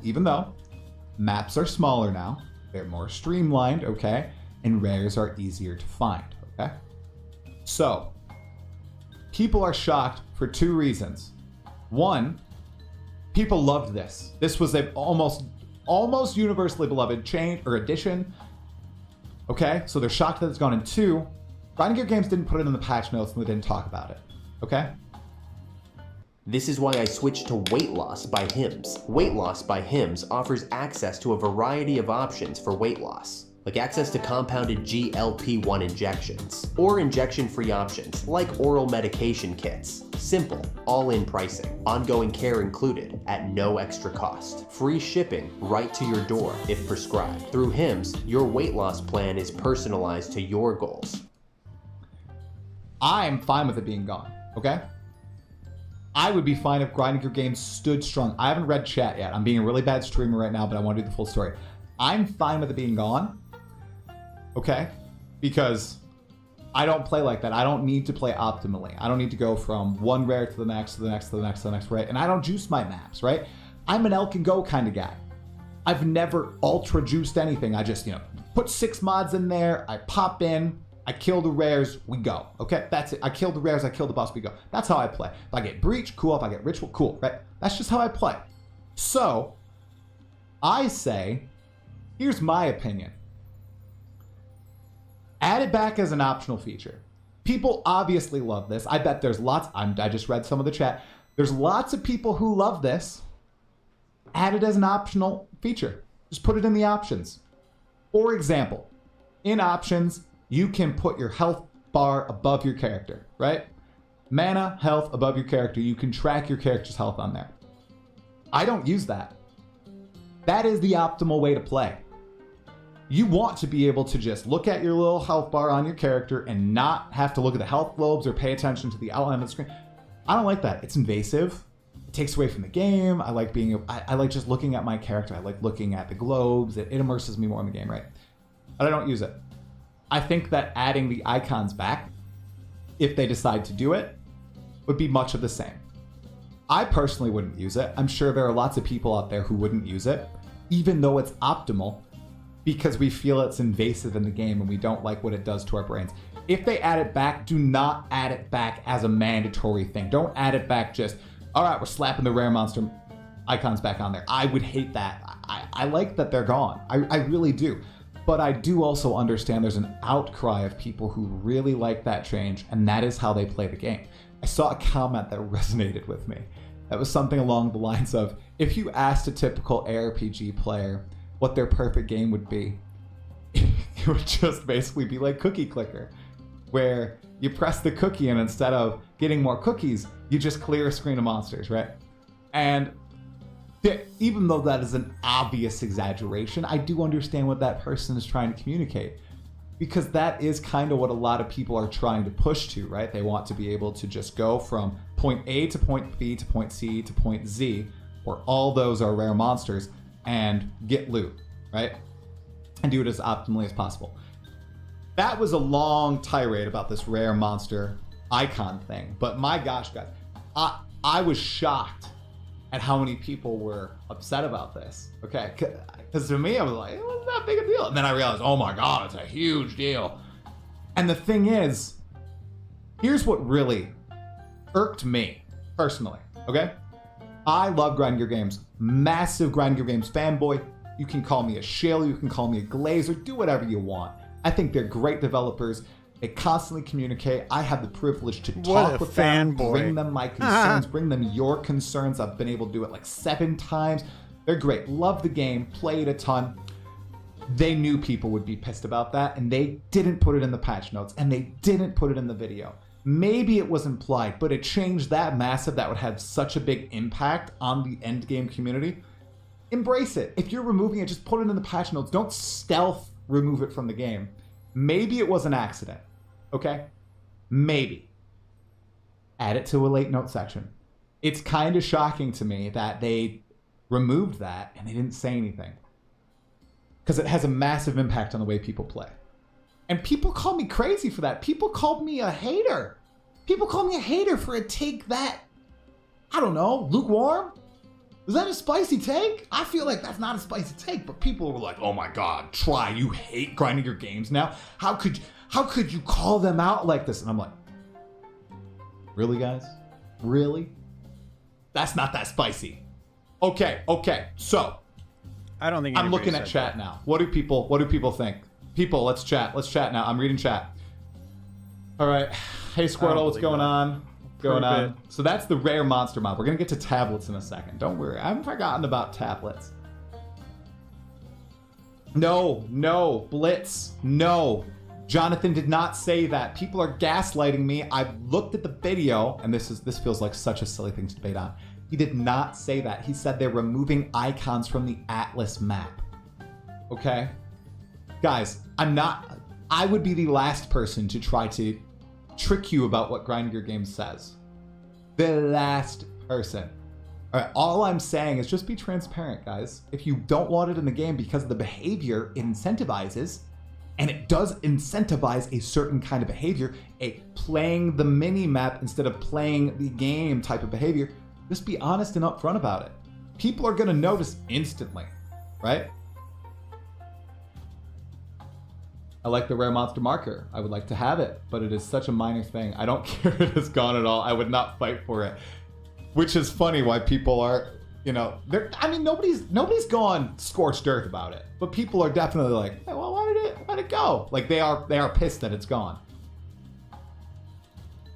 maps are smaller now, they're more streamlined, okay? And rares are easier to find, okay? So, people are shocked for 2 reasons. 1, people loved this. This was a almost universally beloved change or addition. Okay, so they're shocked that it's gone. And 2, Grinding Gear Games didn't put it in the patch notes and they didn't talk about it. Okay?
This is why I switched to Weight Loss by Hims. Weight Loss by Hims offers access to a variety of options for weight loss, like access to compounded GLP-1 injections, or injection-free options like oral medication kits. Simple, all-in pricing, ongoing care included at no extra cost. Free shipping right to your door if prescribed. Through Hims, your weight loss plan is personalized to your goals.
I'm fine with it being gone, okay? I would be fine if Grinding Gear Games stood strong. I haven't read chat yet. I'm being a really bad streamer right now, but I want to do the full story. I'm fine with it being gone, okay? Because I don't play like that. I don't need to play optimally. I don't need to go from one rare to the next, to the next, to the next, to the next, right? And I don't juice my maps, right? I'm an elk and go kind of guy. I've never ultra juiced anything. I just, put 6 mods in there. I pop in. I kill the rares, we go. Okay, that's it. I kill the rares, I kill the boss, we go. That's how I play. If I get breach, cool. If I get ritual, cool, right? That's just how I play. So, I say, here's my opinion. Add it back as an optional feature. People obviously love this. I bet there's lots, I just read some of the chat. There's lots of people who love this. Add it as an optional feature. Just put it in the options. For example, in options, you can put your health bar above your character, right? Mana, health above your character. You can track your character's health on there. I don't use that. That is the optimal way to play. You want to be able to just look at your little health bar on your character and not have to look at the health globes or pay attention to the outline of the screen. I don't like that. It's invasive. It takes away from the game. I like just looking at my character. I like looking at the globes. It immerses me more in the game, right? But I don't use it. I think that adding the icons back, if they decide to do it, would be much of the same. I personally wouldn't use it. I'm sure there are lots of people out there who wouldn't use it, even though it's optimal, because we feel it's invasive in the game and we don't like what it does to our brains. If they add it back, do not add it back as a mandatory thing. Don't add it back just, all right, we're slapping the rare monster icons back on there. I would hate that. I like that they're gone. I really do. But I do also understand there's an outcry of people who really like that change, and that is how they play the game. I saw a comment that resonated with me. That was something along the lines of, if you asked a typical ARPG player what their perfect game would be, it would just basically be like Cookie Clicker, where you press the cookie and instead of getting more cookies, you just clear a screen of monsters, right? And even though that is an obvious exaggeration, I do understand what that person is trying to communicate. Because that is kind of what a lot of people are trying to push to, right? They want to be able to just go from point A to point B to point C to point Z, where all those are rare monsters, and get loot, right? And do it as optimally as possible. That was a long tirade about this rare monster icon thing. But my gosh, guys, I was shocked at how many people were upset about this, okay? Because to me, I was like, it wasn't that big a deal. And then I realized, oh my God, it's a huge deal. And the thing is, here's what really irked me personally, okay? I love Grind Your Games. Massive Grind Your Games fanboy. You can call me a shill, you can call me a glazer, do whatever you want. I think they're great developers. They constantly communicate. I have the privilege to talk with them, bring them my concerns, bring them your concerns. I've been able to do it like 7 times. They're great. Love the game. Played a ton. They knew people would be pissed about that, and they didn't put it in the patch notes, and they didn't put it in the video. Maybe it was implied, but a change that massive that would have such a big impact on the end game community, embrace it. If you're removing it, just put it in the patch notes. Don't stealth remove it from the game. Maybe it was an accident. Okay? Maybe. Add it to a late note section. It's kind of shocking to me that they removed that and they didn't say anything. Because it has a massive impact on the way people play. And people call me crazy for that. People called me a hater. People call me a hater for a take that, I don't know, lukewarm? Is that a spicy take? I feel like that's not a spicy take, but people were like, oh my God, Try, you hate grinding your games now? How could you call them out like this? And I'm like, really, guys? Really? That's not that spicy. Okay. So
I don't think
I'm looking at chat now. What do people think? People, let's chat. Let's chat now. I'm reading chat. All right. Hey Squirtle, what's going on? So that's the rare monster mob. We're gonna get to tablets in a second. Don't worry. I haven't forgotten about tablets. No, Blitz. No. Jonathan did not say that. People are gaslighting me. I looked at the video, and this feels like such a silly thing to debate on. He did not say that. He said they're removing icons from the Atlas map. Okay? Guys, I would be the last person to try to trick you about what Grind Your Game says. The last person. All right, all I'm saying is just be transparent, guys. If you don't want it in the game because the behavior it incentivizes, and it does incentivize a certain kind of behavior, a playing the mini map instead of playing the game type of behavior, just be honest and upfront about it. People are gonna notice instantly, right? I like the rare monster marker. I would like to have it, but it is such a minor thing. I don't care if it is gone at all. I would not fight for it. Which is funny why people are, nobody's gone scorched earth about it. But people are definitely like, hey, well, why did it go? Like they are pissed that it's gone.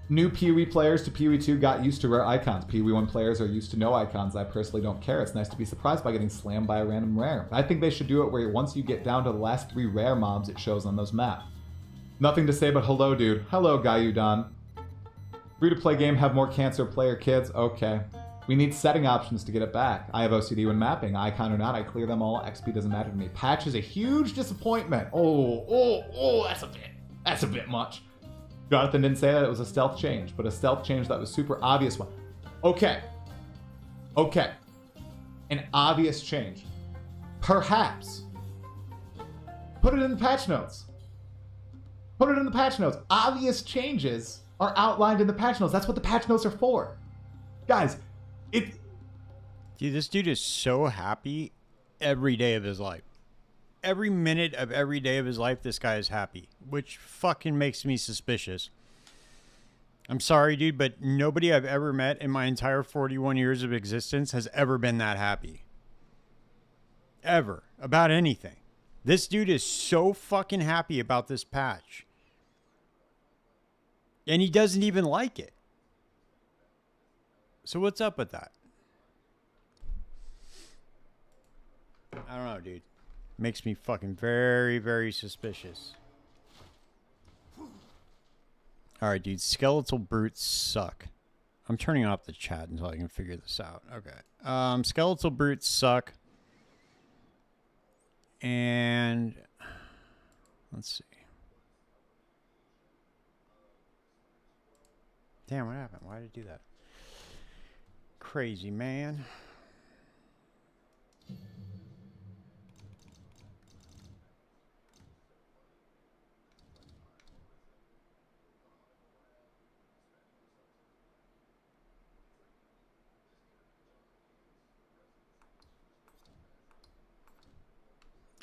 New PoE players to PoE 2 got used to rare icons. PoE 1 players are used to no icons. I personally don't care. It's nice to be surprised by getting slammed by a random rare. I think they should do it where once you get down to the last 3 rare mobs, it shows on those maps. Nothing to say but hello, dude. Hello, Gayudan. Free-to-play game have more cancer player kids? Okay. We need setting options to get it back. I have OCD when mapping. Icon or not, I clear them all. XP doesn't matter to me. Patch is a huge disappointment. That's a bit much. Jonathan didn't say that it was a stealth change, but a stealth change that was super obvious one. Okay. An obvious change. Perhaps. Put it in the patch notes. Obvious changes are outlined in the patch notes. That's what the patch notes are for. Guys,
Dude, this dude is so happy every day of his life. Every minute of every day of his life, this guy is happy, which fucking makes me suspicious. I'm sorry, dude, but nobody I've ever met in my entire 41 years of existence has ever been that happy. Ever. About anything. This dude is so fucking happy about this patch. And he doesn't even like it. So what's up with that? I don't know, dude. Makes me fucking very, very suspicious. Alright, dude. Skeletal brutes suck. I'm turning off the chat until I can figure this out. Okay. Skeletal brutes suck. And let's see. Damn, what happened? Why did it do that? Crazy, man.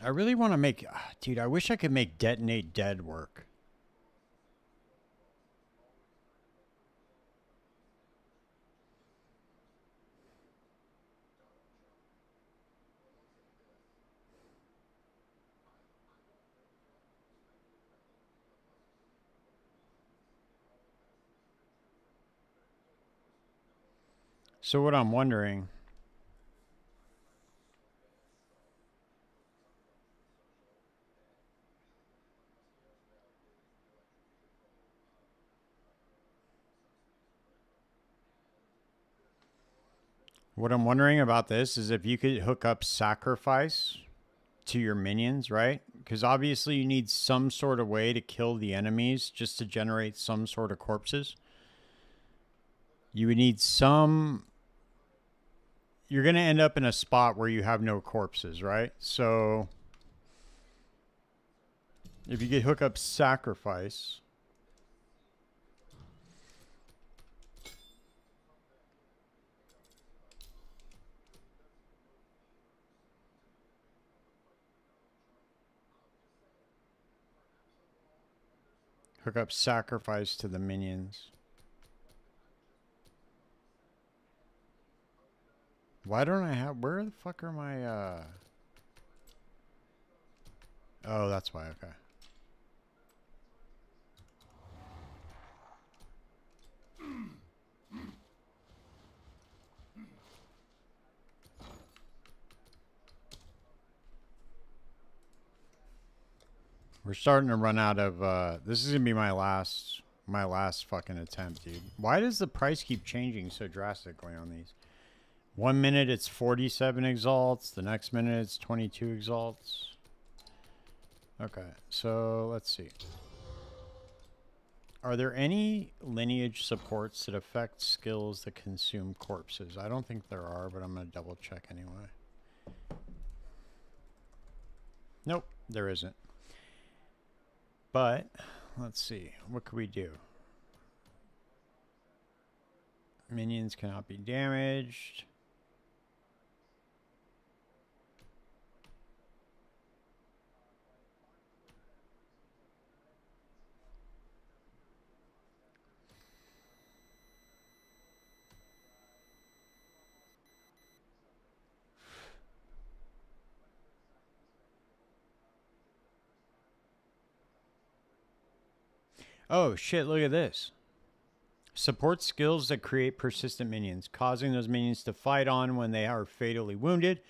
I really want to make... dude, I wish I could make Detonate Dead work. So what I'm wondering... What I'm wondering about this is if you could hook up sacrifice to your minions, right? Because obviously you need some sort of way to kill the enemies just to generate some sort of corpses. You would need some... You're going to end up in a spot where you have no corpses, right? So if you could hook up sacrifice... Hook up sacrifice to the minions. Why don't I have... Where the fuck are my... Oh, that's why. Okay. We're starting to run out of... this is going to be my last fucking attempt, dude. Why does the price keep changing so drastically on these? 1 minute it's 47 exalts. The next minute it's 22 exalts. Okay, so let's see. Are there any lineage supports that affect skills that consume corpses? I don't think there are, but I'm going to double check anyway. Nope, there isn't. But, let's see. What could we do? Minions cannot be damaged. Oh, shit, look at this. Support skills that create persistent minions, causing those minions to fight on when they are fatally wounded,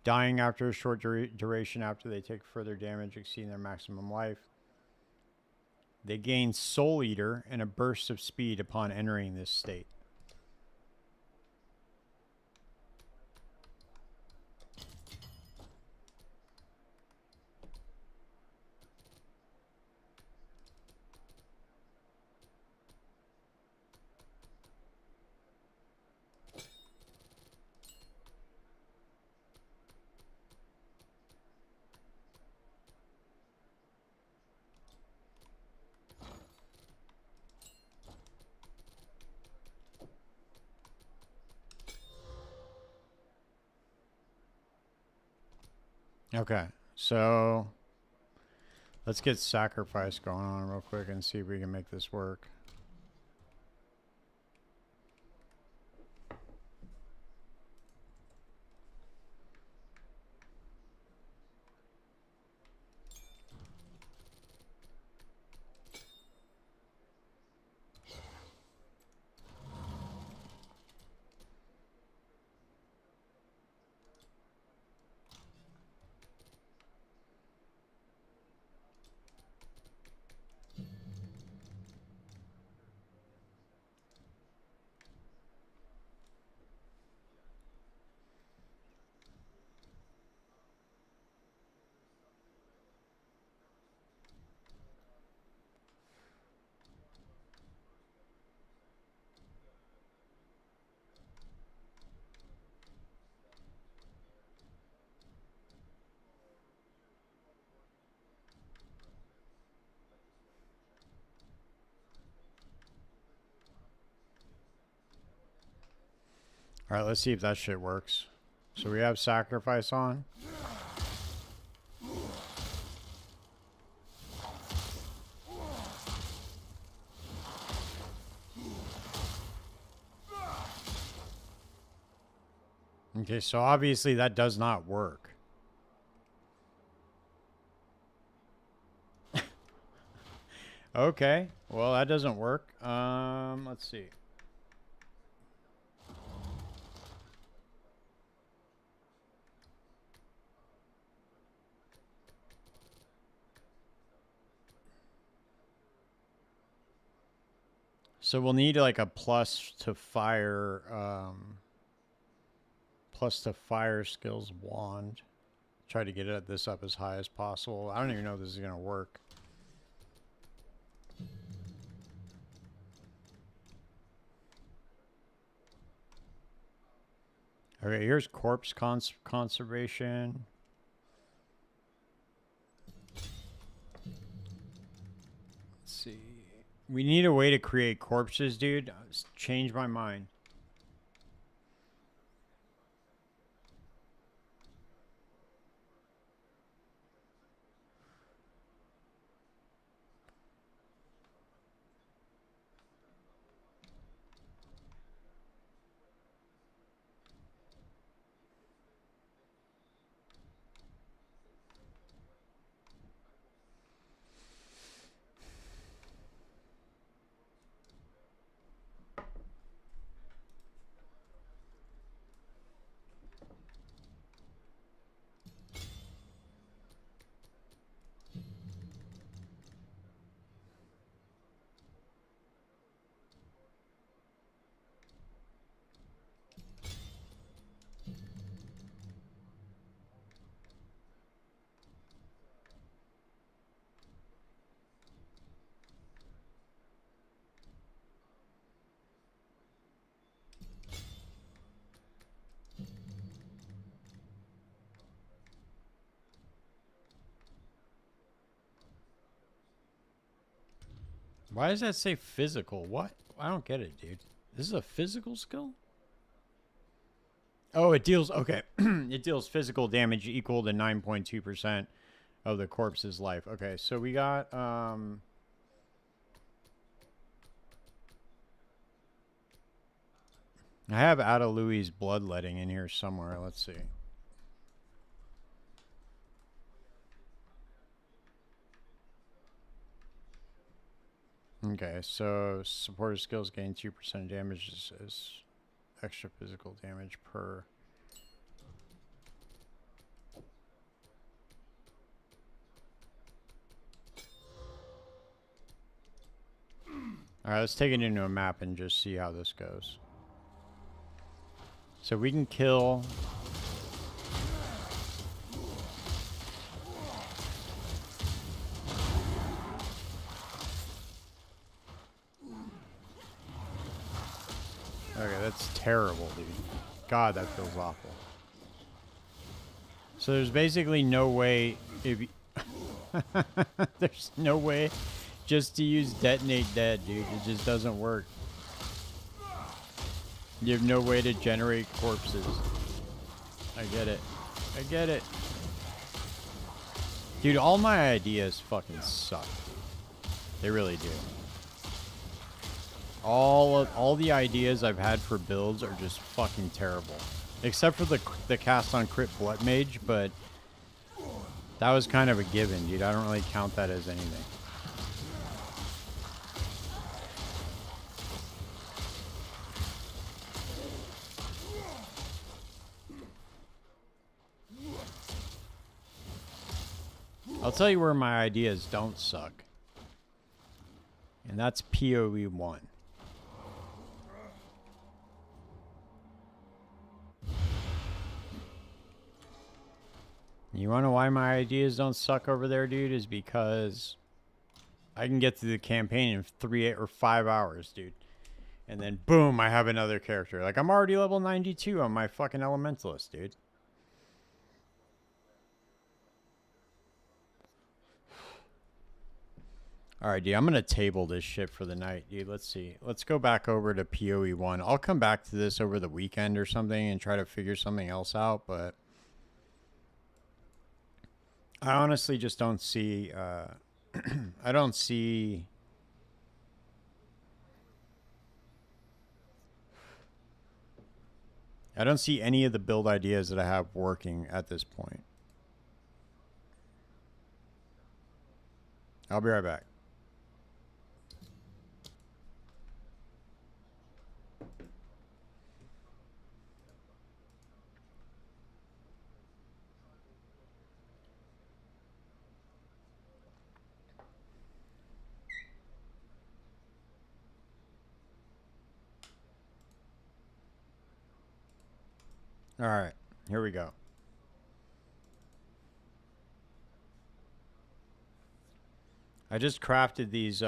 dying after a short duration after they take further damage exceeding their maximum life. They gain Soul Eater and a burst of speed upon entering this state. Okay, so let's get sacrifice going on real quick and see if we can make this work. Alright, let's see if that shit works. So we have sacrifice on. Okay, so obviously that does not work. Okay, well that doesn't work. Let's see. So we'll need like a plus to fire skills wand. Try to get this up as high as possible. I don't even know if this is gonna work. Okay, here's corpse conservation. Let's see. We need a way to create corpses, dude. Change my mind. Why does that say physical? What? I don't get it, dude. This is a physical skill? Oh, it deals... Okay. It deals physical damage equal to 9.2% of the corpse's life. Okay, so we got... I have Ada Louis' bloodletting in here somewhere. Let's see. Okay, so supporter skills gain 2% damage as extra physical damage per. Alright, let's take it into a map and just see how this goes. So we can kill. Okay, that's terrible, dude. God, that feels awful. So there's basically no way if you there's no way just to use detonate dead, dude. It just doesn't work. You have no way to generate corpses. I get it. I get it. Dude, all my ideas fucking suck. They really do. All the ideas I've had for builds are just fucking terrible. Except for the cast on crit blood mage, but that was kind of a given, dude. I don't really count that as anything. I'll tell you where my ideas don't suck. And that's PoE 1. You wanna know why my ideas don't suck over there, dude? Is because I can get through the campaign in 3 or 5 hours, dude. And then boom, I have another character. Like, I'm already level 92 on my fucking elementalist, dude. Alright, dude, I'm gonna table this shit for the night, dude. Let's see. Let's go back over to PoE 1. I'll come back to this over the weekend or something and try to figure something else out, but I honestly just don't see I don't see any of the build ideas that I have working at this point. I'll be right back. All right, here we go. I just crafted these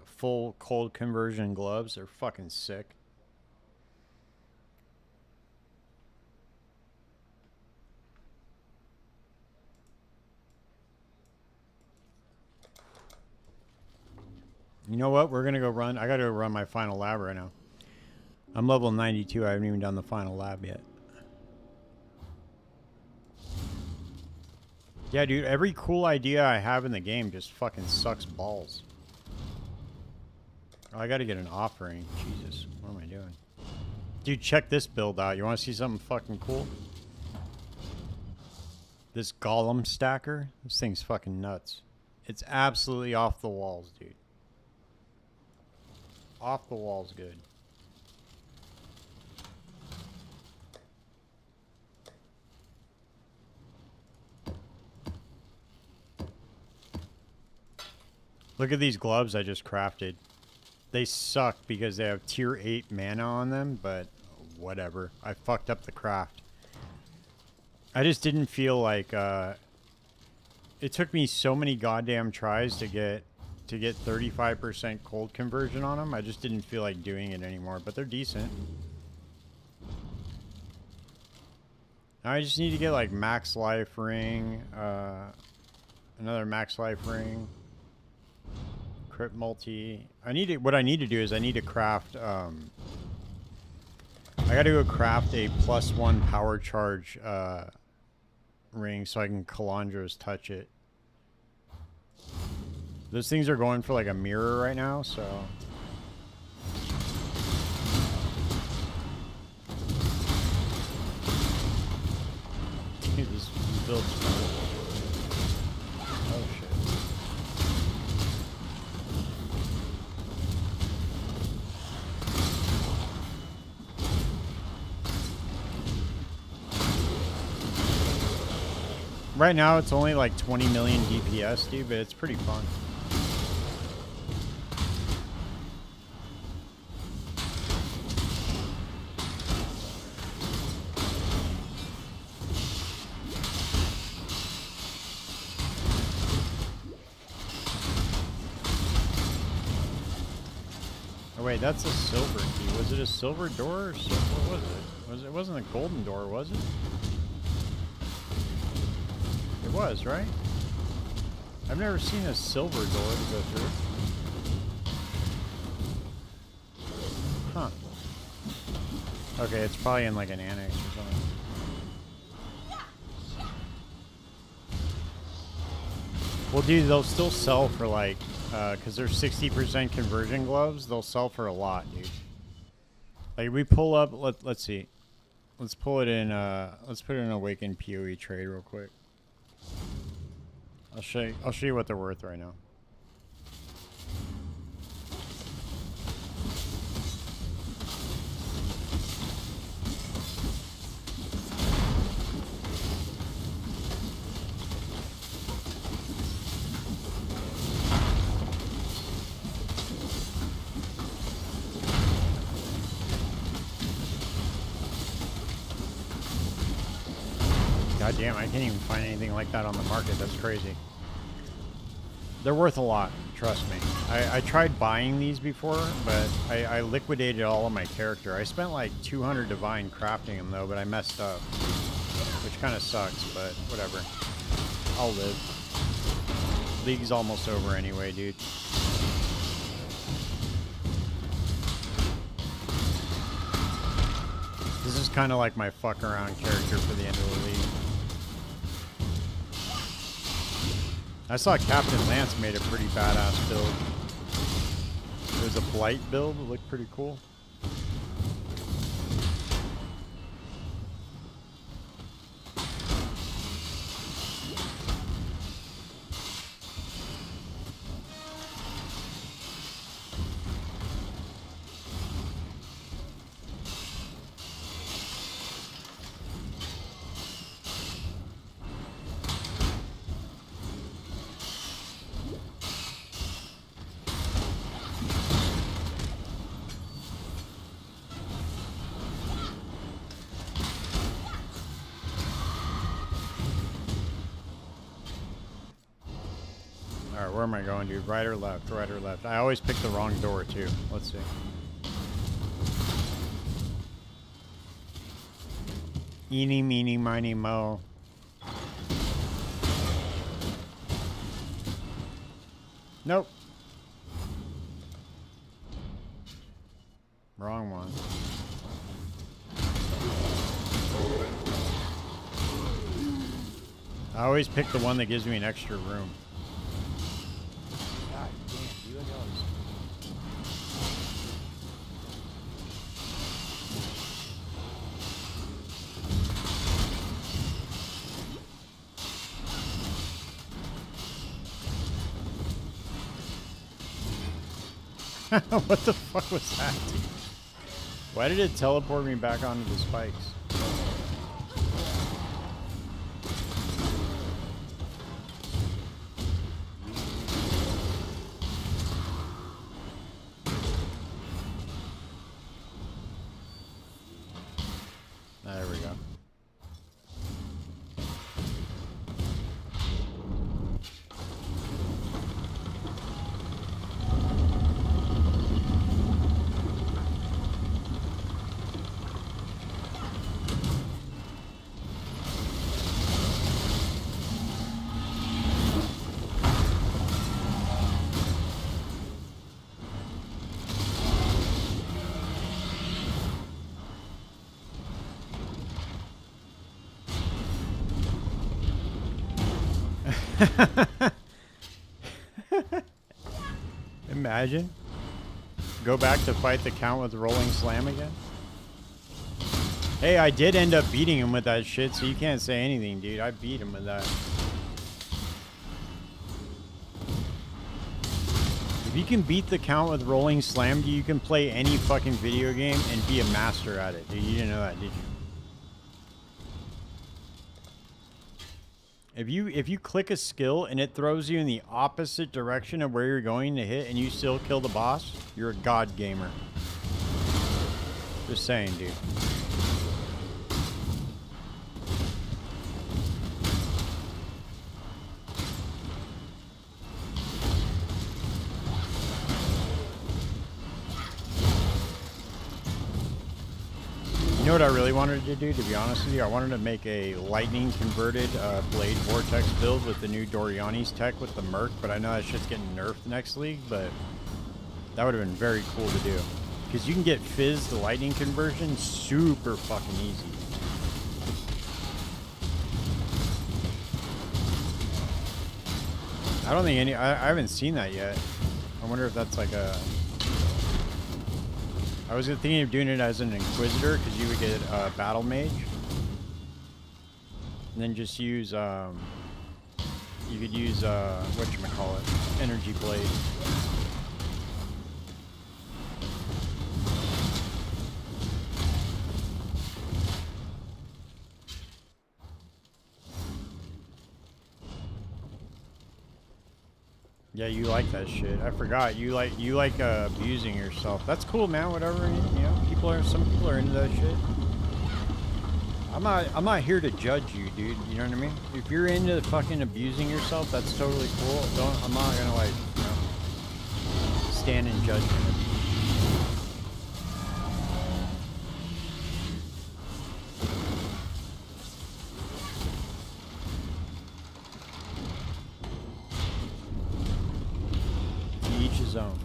full cold conversion gloves. They're fucking sick. You know what? We're going to go run. I got to run my final lab right now. I'm level 92. I haven't even done the final lab yet. Yeah, dude, every cool idea I have in the game just fucking sucks balls. Oh, I gotta get an offering. Jesus, what am I doing? Dude, check this build out. You wanna see something fucking cool? This golem stacker? This thing's fucking nuts. It's absolutely off the walls, dude. Off the walls good. Look at these gloves I just crafted. They suck because they have tier 8 mana on them, but whatever. I fucked up the craft. I just didn't feel like it took me so many goddamn tries to get 35% cold conversion on them. I just didn't feel like doing it anymore, but they're decent. Now I just need to get like max life ring, another max life ring. Crypt multi. What I need to do is I need to craft I gotta go craft a +1 power charge ring so I can Calandros touch it. Those things are going for like a mirror right now, so dude, this build's cool. Oh shit. Right now it's only like 20 million DPS, dude, but it's pretty fun. Oh wait, that's a silver key. Was it a silver door or what was it? It wasn't a golden door, was it? It was, right? I've never seen a silver door to go through. Huh. Okay, it's probably in like an annex or something. Well, dude, they'll still sell for like, because they're 60% conversion gloves, they'll sell for a lot, dude. Like, we pull up, let's see. Let's pull it in, let's put it in Awakened PoE trade real quick. I'll show you what they're worth right now. God damn, I can't even find anything like that on the market. That's crazy. They're worth a lot, trust me. I tried buying these before, but I liquidated all of my character. I spent like 200 divine crafting them though, but I messed up. Which kind of sucks, but whatever. I'll live. League's almost over anyway, dude. kind of like my fuck around character for the end of the league. I saw Captain Lance made a pretty badass build. It was a blight build. It looked pretty cool. Alright, where am I going, dude? Right or left? Right or left? I always pick the wrong door, too. Let's see. Eeny, meeny, miny, mo. Nope. Wrong one. I always pick the one that gives me an extra room. God damn, you What the fuck was that, dude? Why did it teleport me back onto the spikes? There we go. Imagine. Go back to fight the count with Rolling Slam again. Hey, I did end up beating him with that shit, so you can't say anything, dude. I beat him with that. If you can beat the count with Rolling Slam, you can play any fucking video game and be a master at it, dude. You didn't know that, did you? If you click a skill and it throws you in the opposite direction of where you're going to hit and you still kill the boss, you're a god gamer. Just saying, dude. You know what I really wanted to do, to be honest with you? I wanted to make a lightning converted blade vortex build with the new Doriani's tech with the Merc, but I know that shit's getting nerfed next league, but that would have been very cool to do. Because you can get Fizz to lightning conversion super fucking easy. I don't think I haven't seen that yet. I wonder if that's like a... I was thinking of doing it as an Inquisitor, because you would get a Battle Mage. And then just use, you could use, whatchamacallit, Energy Blade. Yeah, you like that shit. I forgot. You like abusing yourself. That's cool, man. Whatever. You know, some people are into that shit. I'm not here to judge you, dude. You know what I mean? If you're into fucking abusing yourself, that's totally cool. I'm not gonna like, you know, stand in judgment of you. Each his own.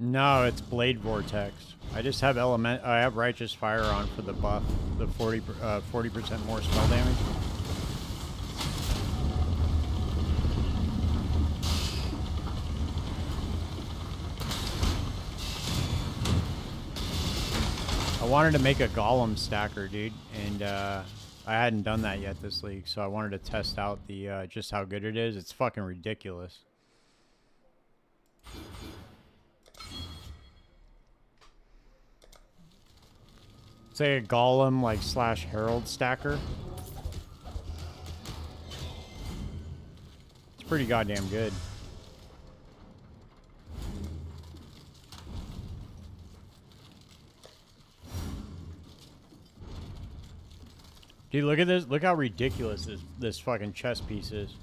No, it's Blade Vortex. I just have I have Righteous Fire on for the buff, the 40% more spell damage. I wanted to make a Golem stacker, dude, and I hadn't done that yet this league, so I wanted to test out the just how good it is. It's fucking ridiculous. Say a Golem like / Herald stacker. It's pretty goddamn good. Dude, look at this. Look how ridiculous this fucking chess piece is.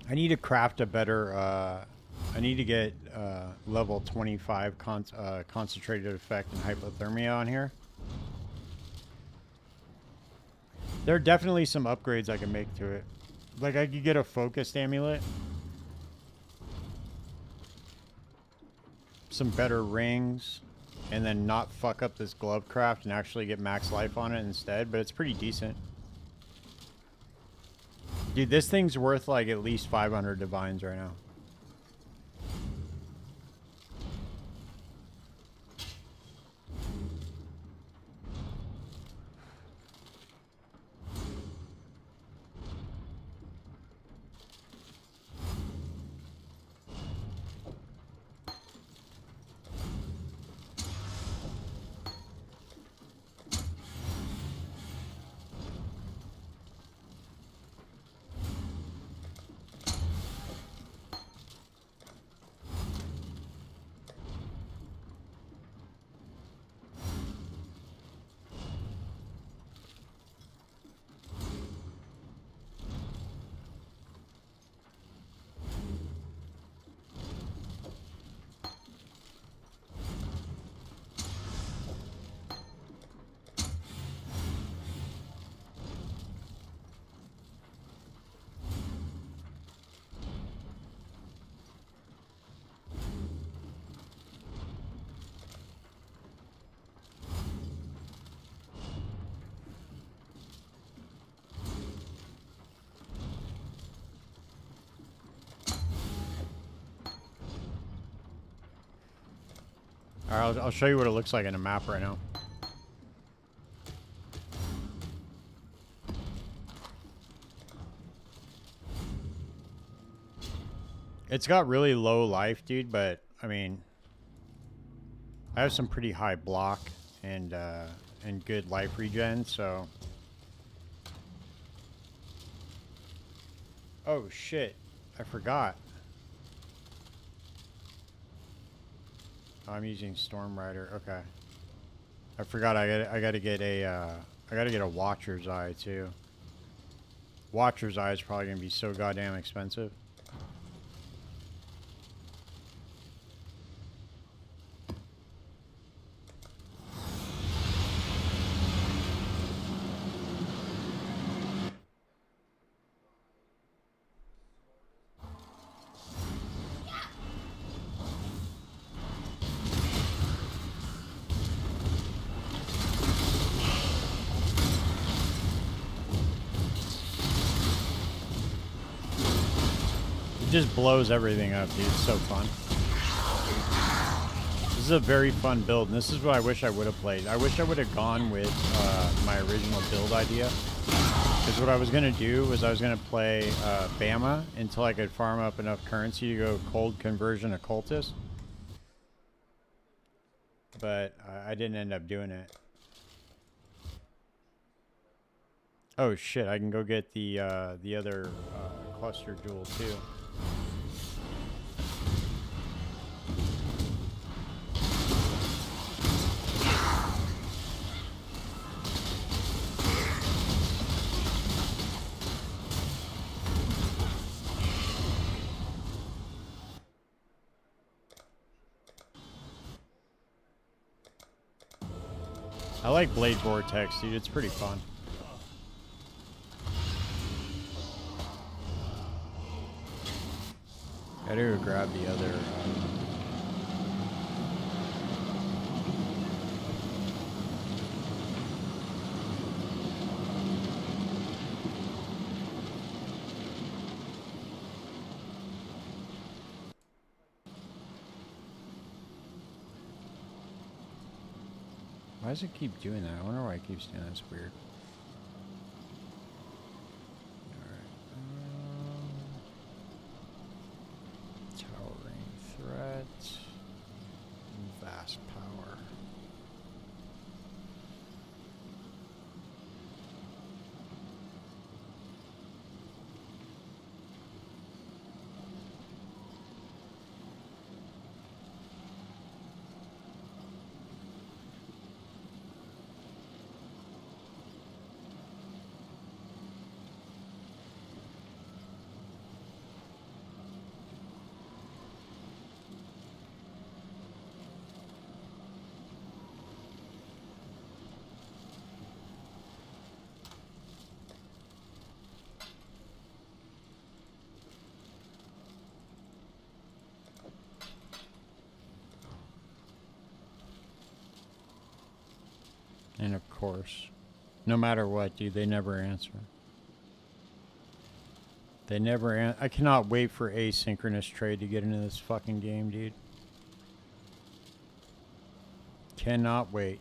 I need to craft a better, I need to get level 25 concentrated effect and hypothermia on here. There are definitely some upgrades I can make to it. Like I could get a focused amulet. Some better rings. And then not fuck up this glove craft and actually get max life on it instead. But it's pretty decent. Dude, this thing's worth like at least 500 divines right now. Alright, I'll show you what it looks like in a map right now. It's got really low life, dude, but, I mean, I have some pretty high block and good life regen, so... Oh, shit. I forgot. I'm using Storm Rider. Okay. I forgot I gotta get a Watcher's Eye too. Watcher's Eye is probably gonna be so goddamn expensive. Just blows everything up, dude. It's so fun. This is a very fun build, and this is what I wish I would have played. I wish I would have gone with my original build idea. Because what I was going to do was I was going to play Bama until I could farm up enough currency to go cold conversion occultist. But I didn't end up doing it. Oh shit, I can go get the other cluster jewel too. I like Blade Vortex, dude. It's pretty fun. Gotta go grab the other. Why does it keep doing that? I wonder why it keeps doing that. It's weird. Alright. Towering threat. Vast power. And of course, no matter what, dude, they never answer. They never I cannot wait for asynchronous trade to get into this fucking game, dude. Cannot wait.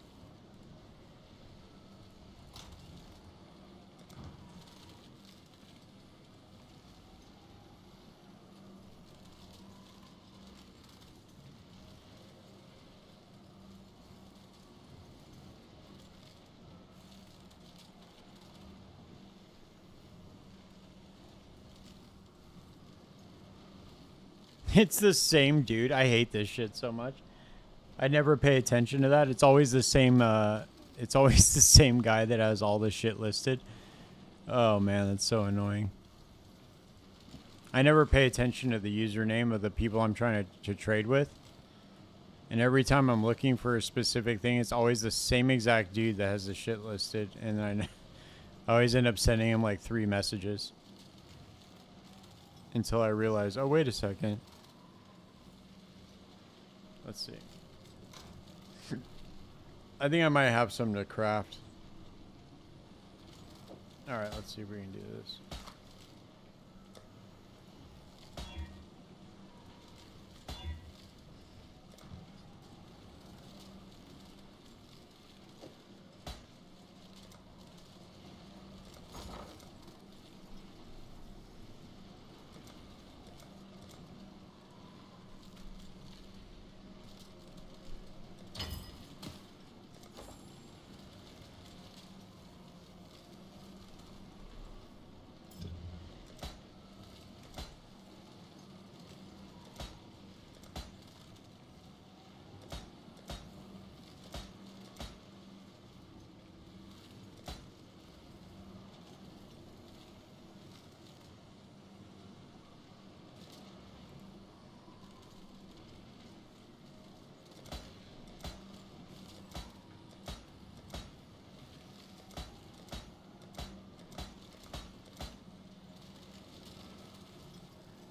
It's the same dude. I hate this shit so much. I never pay attention to that. It's always the same it's always the same guy that has all this shit listed. Oh man, that's so annoying. I never pay attention to the username of the people I'm trying to trade with. And every time I'm looking for a specific thing, it's always the same exact dude that has the shit listed. And I always end up sending him like 3 messages. Until I realize, oh, wait a second. Let's see. I think I might have some to craft. Alright, let's see if we can do this.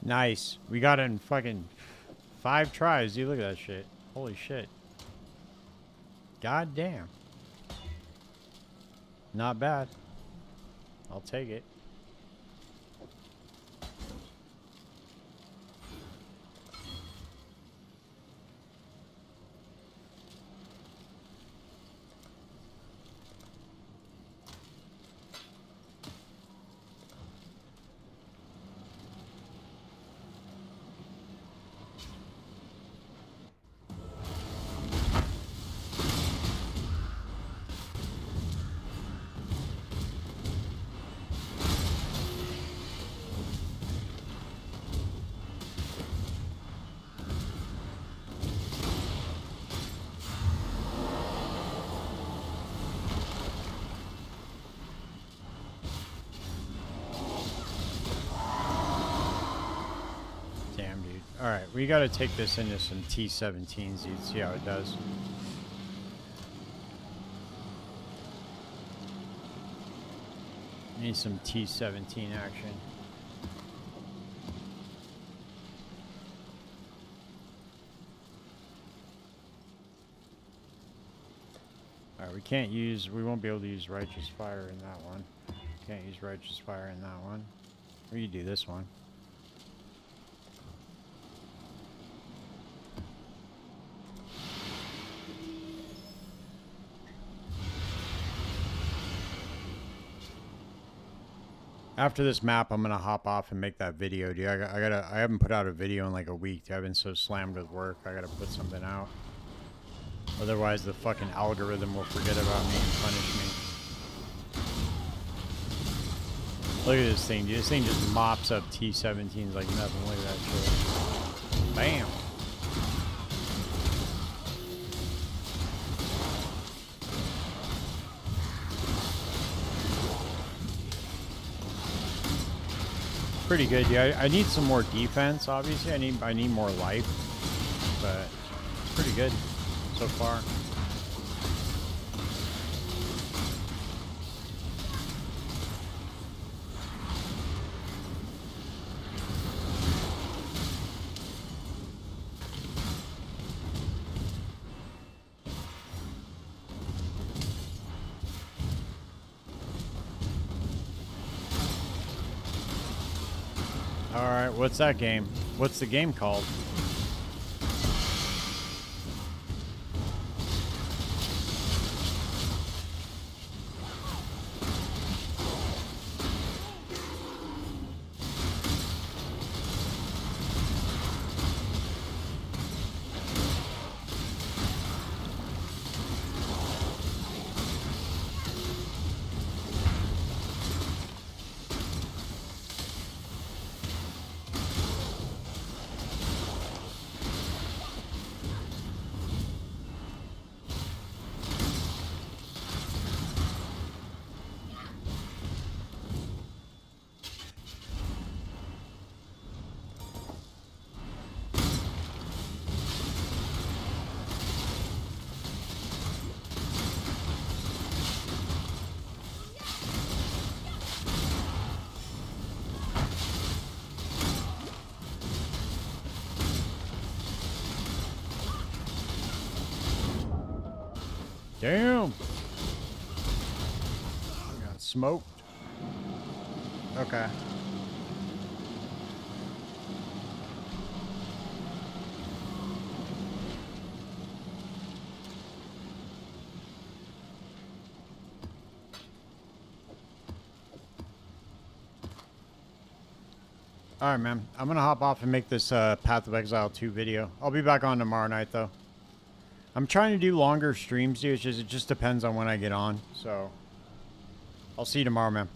Nice. We got it in fucking 5 tries. Dude, look at that shit. Holy shit. God damn. Not bad. I'll take it. Alright, we gotta take this into some T17s, dude, see how it does. Need some T-17 action. Alright, we won't be able to use Righteous Fire in that one. Can't use Righteous Fire in that one. Or you do this one. After this map, I'm gonna hop off and make that video, dude. I haven't put out a video in like a week, dude. I've been so slammed with work. I gotta put something out. Otherwise, the fucking algorithm will forget about me and punish me. Look at this thing, dude. This thing just mops up T-17s like nothing. Look at that shit. Bam. Pretty good, yeah. I need some more defense, obviously. I need more life, but it's pretty good so far. Alright, what's that game? What's the game called? Damn! I got smoked. Okay. Alright, man. I'm gonna hop off and make this Path of Exile 2 video. I'll be back on tomorrow night, though. I'm trying to do longer streams, dude. It just depends on when I get on. So, I'll see you tomorrow, man.